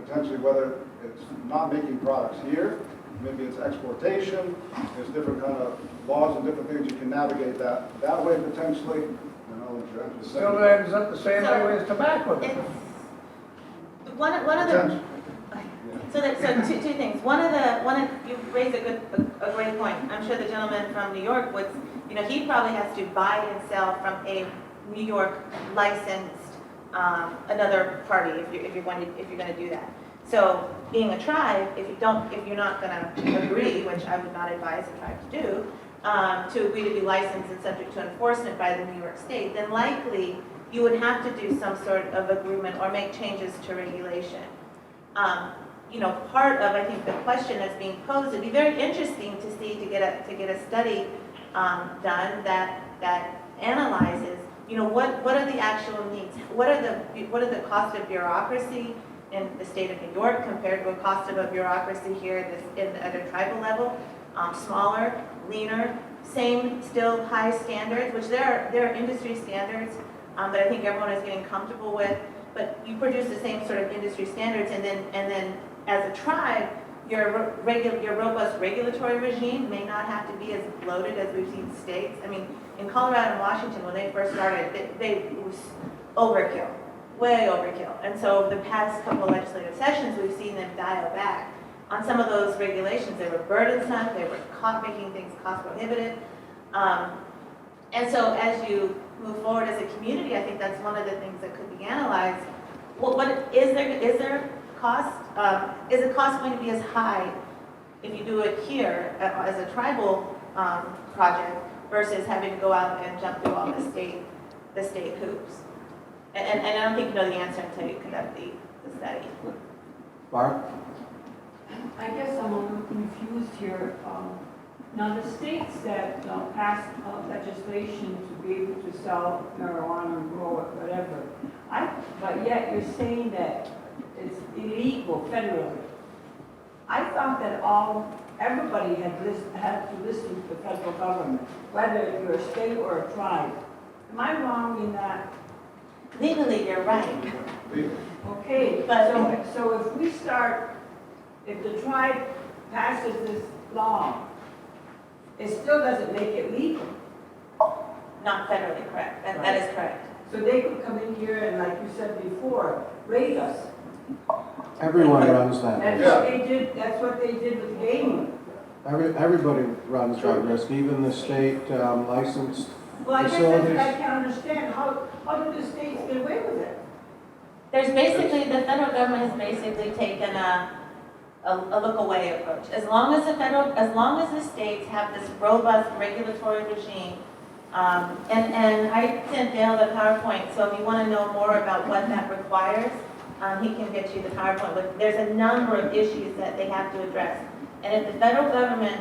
potentially whether it's not making products here, maybe it's exportation, there's different kind of laws and different things you can navigate that way potentially. And I'll let you answer the Still second. ends up the same way as tobacco. One of the, so two things. You raised a great point. I'm sure the gentleman from New York would, he probably has to buy and sell from a New York licensed another party if you're going to do that. So being a tribe, if you're not going to agree, which I would not advise a tribe to do, to agree to be licensed and subject to enforcement by the New York State, then likely you would have to do some sort of agreement or make changes to regulation. Part of, I think, the question that's being posed, it'd be very interesting to see, to get a study done that analyzes, what are the actual needs? What are the cost of bureaucracy in the state of New York compared to a cost of a bureaucracy here at a tribal level? Smaller, leaner, same, still high standards, which there are industry standards that I think everyone is getting comfortable with, but you produce the same sort of industry standards, and then as a tribe, your robust regulatory regime may not have to be as bloated as we've seen states. I mean, in Colorado and Washington, when they first started, it was overkill, way overkill. And so the past couple of legislative sessions, we've seen them dial back on some of those regulations. They were burdensome, they were making things cost prohibitive. And so as you move forward as a community, I think that's one of the things that could be analyzed. Is there cost? Is the cost going to be as high if you do it here as a tribal project versus having to go out and jump through all the state hoops? And I don't think you know the answer until you conduct the study. Barb? I guess I'm a little confused here. Now, the states that passed legislation to be able to sell marijuana and grow it, whatever, but yet you're saying that it's illegal federally. I thought that everybody had to listen to the federal government, whether you're a state or a tribe. Am I wrong in that? Legally, you're right. Okay, so if the tribe passes this law, it still doesn't make it legal. Not federally correct. That is correct. So they could come in here and, like you said before, raid us. Everyone runs that risk. That's what they did with gaming. Everybody runs that risk, even the state licensed Well, I guess facilities. I can't understand. How do the states get away with it? There's basically, the federal government has basically taken a look away approach. As long as the states have this robust regulatory regime, and I sent Dale the PowerPoint, so if you want to know more about what that requires, he can get you the PowerPoint. But there's a number of issues that they have to address. And if the federal government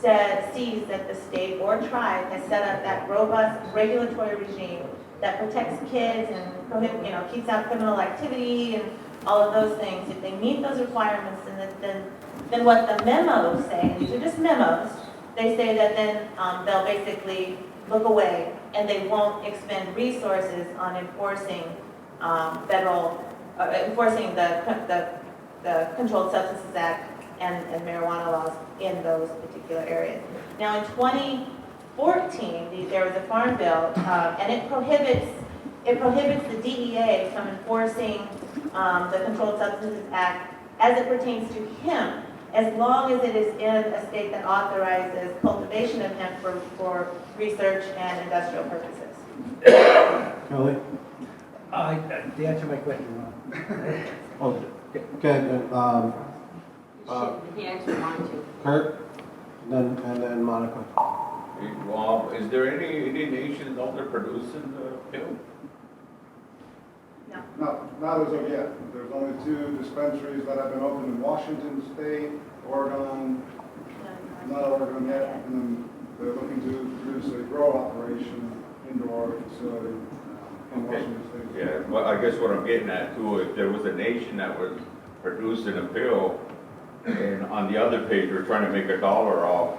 sees that the state or tribe has set up that robust regulatory regime that protects kids and keeps out criminal activity and all of those things, if they meet those requirements, then what the memos say, and these are just memos, they say that then they'll basically look away and they won't expend resources on enforcing enforcing the Controlled Substances Act and marijuana laws in those particular areas. Now in 2014, there was a farm bill, and it prohibits the DEA from enforcing the Controlled Substances Act as it pertains to hemp as long as it is in a state that authorizes cultivation of hemp for research and industrial purposes. Kelly? To answer my question, Ron. Oh, okay, He answered mine too. Kurt, and then Monica. Is there any nations out there producing the pill? Not as of yet. There's only 2 dispensaries that have been opened in Washington State, Oregon, not Oregon yet, and then they're looking to produce a grow operation indoor facility in Washington State. Yeah, well, I guess what I'm getting at too, if there was a nation that was producing a pill, and on the other page, we're trying to make $1 off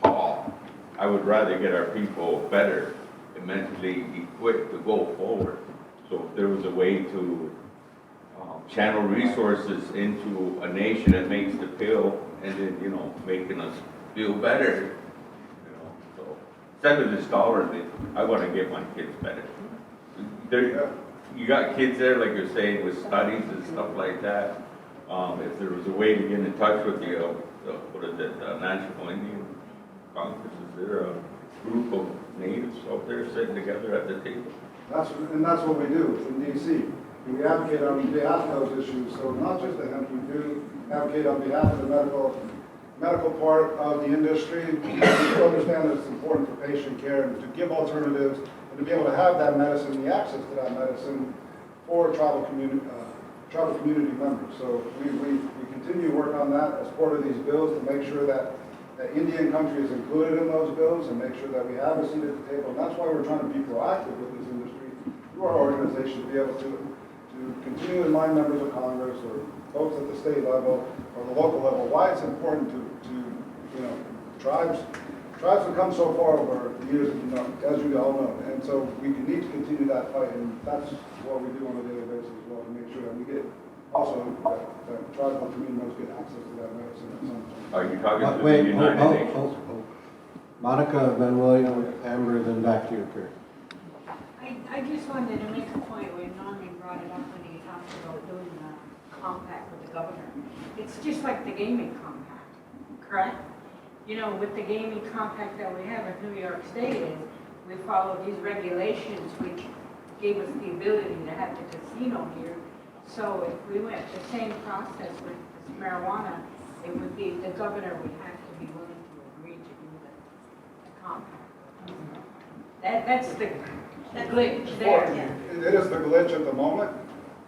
Paul, I would rather get our people better and mentally equipped to go forward. So if there was a way to channel resources into a nation that makes the pill and then, you know, making us feel better, you know, so instead of this dollar thing, I want to get my kids better. There, you got kids there, like you're saying, with studies and stuff like that. If there was a way to get in touch with the National Indian Congress, is there a group of natives out there sitting together at the table? That's what we do in DC. We advocate on behalf of those issues. So not just the hemp, we do advocate on behalf of the medical part of the industry. We understand that it's important for patient care and to give alternatives and to be able to have that medicine, the access to that medicine for tribal community members. So we continue to work on that as part of these bills to make sure that Indian country is included in those bills and make sure that we have a seat at the table. And that's why we're trying to be proactive with this industry through our organization to be able to continue to remind members of Congress or folks at the state level or the local level why it's important to you know, tribes have come so far over the years, you know, as you all know. And so we need to continue that fight, and that's what we do on a daily basis as well, to make sure that we get also that tribal community members get access to that medicine at some point. Are you talking to Wait, the United Nations? Monica, then William, Amber, then back to you, Kurt. I just wanted to make a point when Norman brought it up when he talked about doing the compact with the governor. It's just like the gaming compact, correct? You know, with the gaming compact that we have in New York State is we follow these regulations which gave us the ability to have the casino here. So if we went the same process with this marijuana, it would be the governor would have to be willing to agree to do the compact. That's the glitch there. It is the glitch at the moment,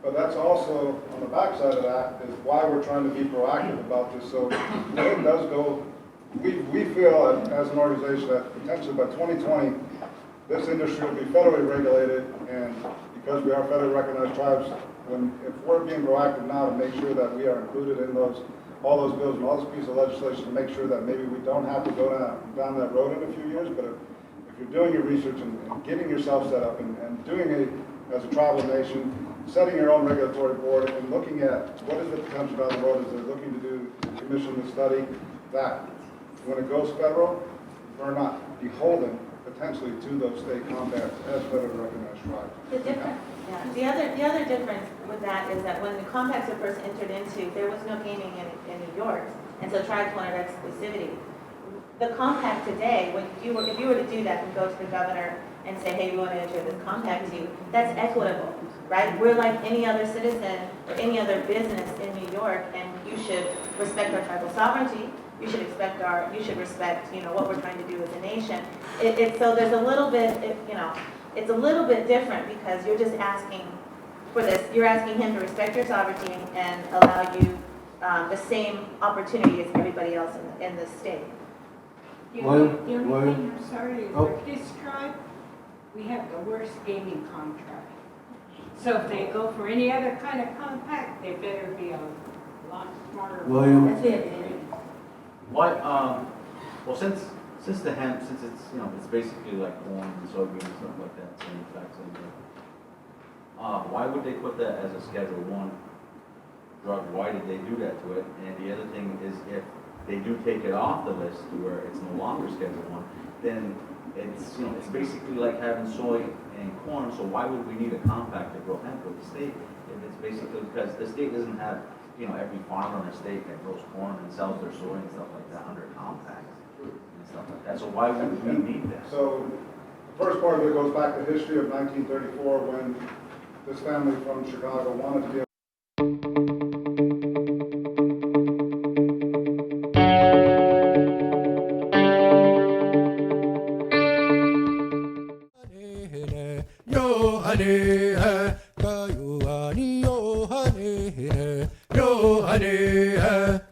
but that's also, on the backside of that, is why we're trying to be proactive about this. So when it does go, we feel as an organization that potentially by 2020, this industry will be federally regulated, and because we are federally recognized tribes, if we're being proactive now to make sure that we are included in all those bills and all this piece of legislation to make sure that maybe we don't have to go down that road in a few years, but if you're doing your research and getting yourself set up and doing it as a tribal nation, setting your own regulatory board and looking at what is the potential down the road as they're looking to do, commission the study, that when it goes federal, we're not beholden potentially to those state compacts as federally recognized tribes. The other difference with that is that when the compacts were first entered into, there was no gaming in New York, and so tribes wanted exclusivity. The compact today, if you were to do that and go to the governor and say, hey, we want to enter this compact to you, that's equitable, right? We're like any other citizen or any other business in New York, and you should respect our tribal sovereignty. You should respect what we're trying to do as a nation. So there's a little bit, it's a little bit different because you're just asking for this. You're asking him to respect your sovereignty and allow you the same opportunity as everybody else in the state. The only thing I'm sorry is with this tribe, we have the worst gaming contract. So if they go for any other kind of compact, they better be a lot smarter. William? That's it. What, well, since the hemp, since it's, it's basically like corn and soybeans and stuff like that, same effects, why would they put that as a Schedule 1 drug? Why did they do that to it? And the other thing is, if they do take it off the list to where it's no longer Schedule 1, then it's, it's basically like having soy and corn, so why would we need a compact to grow hemp with the state? If it's basically because the state doesn't have every farmer in the state that grows corn and sells their soy and stuff like that under compacts and stuff like that. So why would we need this? So the first part of it goes back to history of 1934 when this family from Chicago wanted to be yo honey,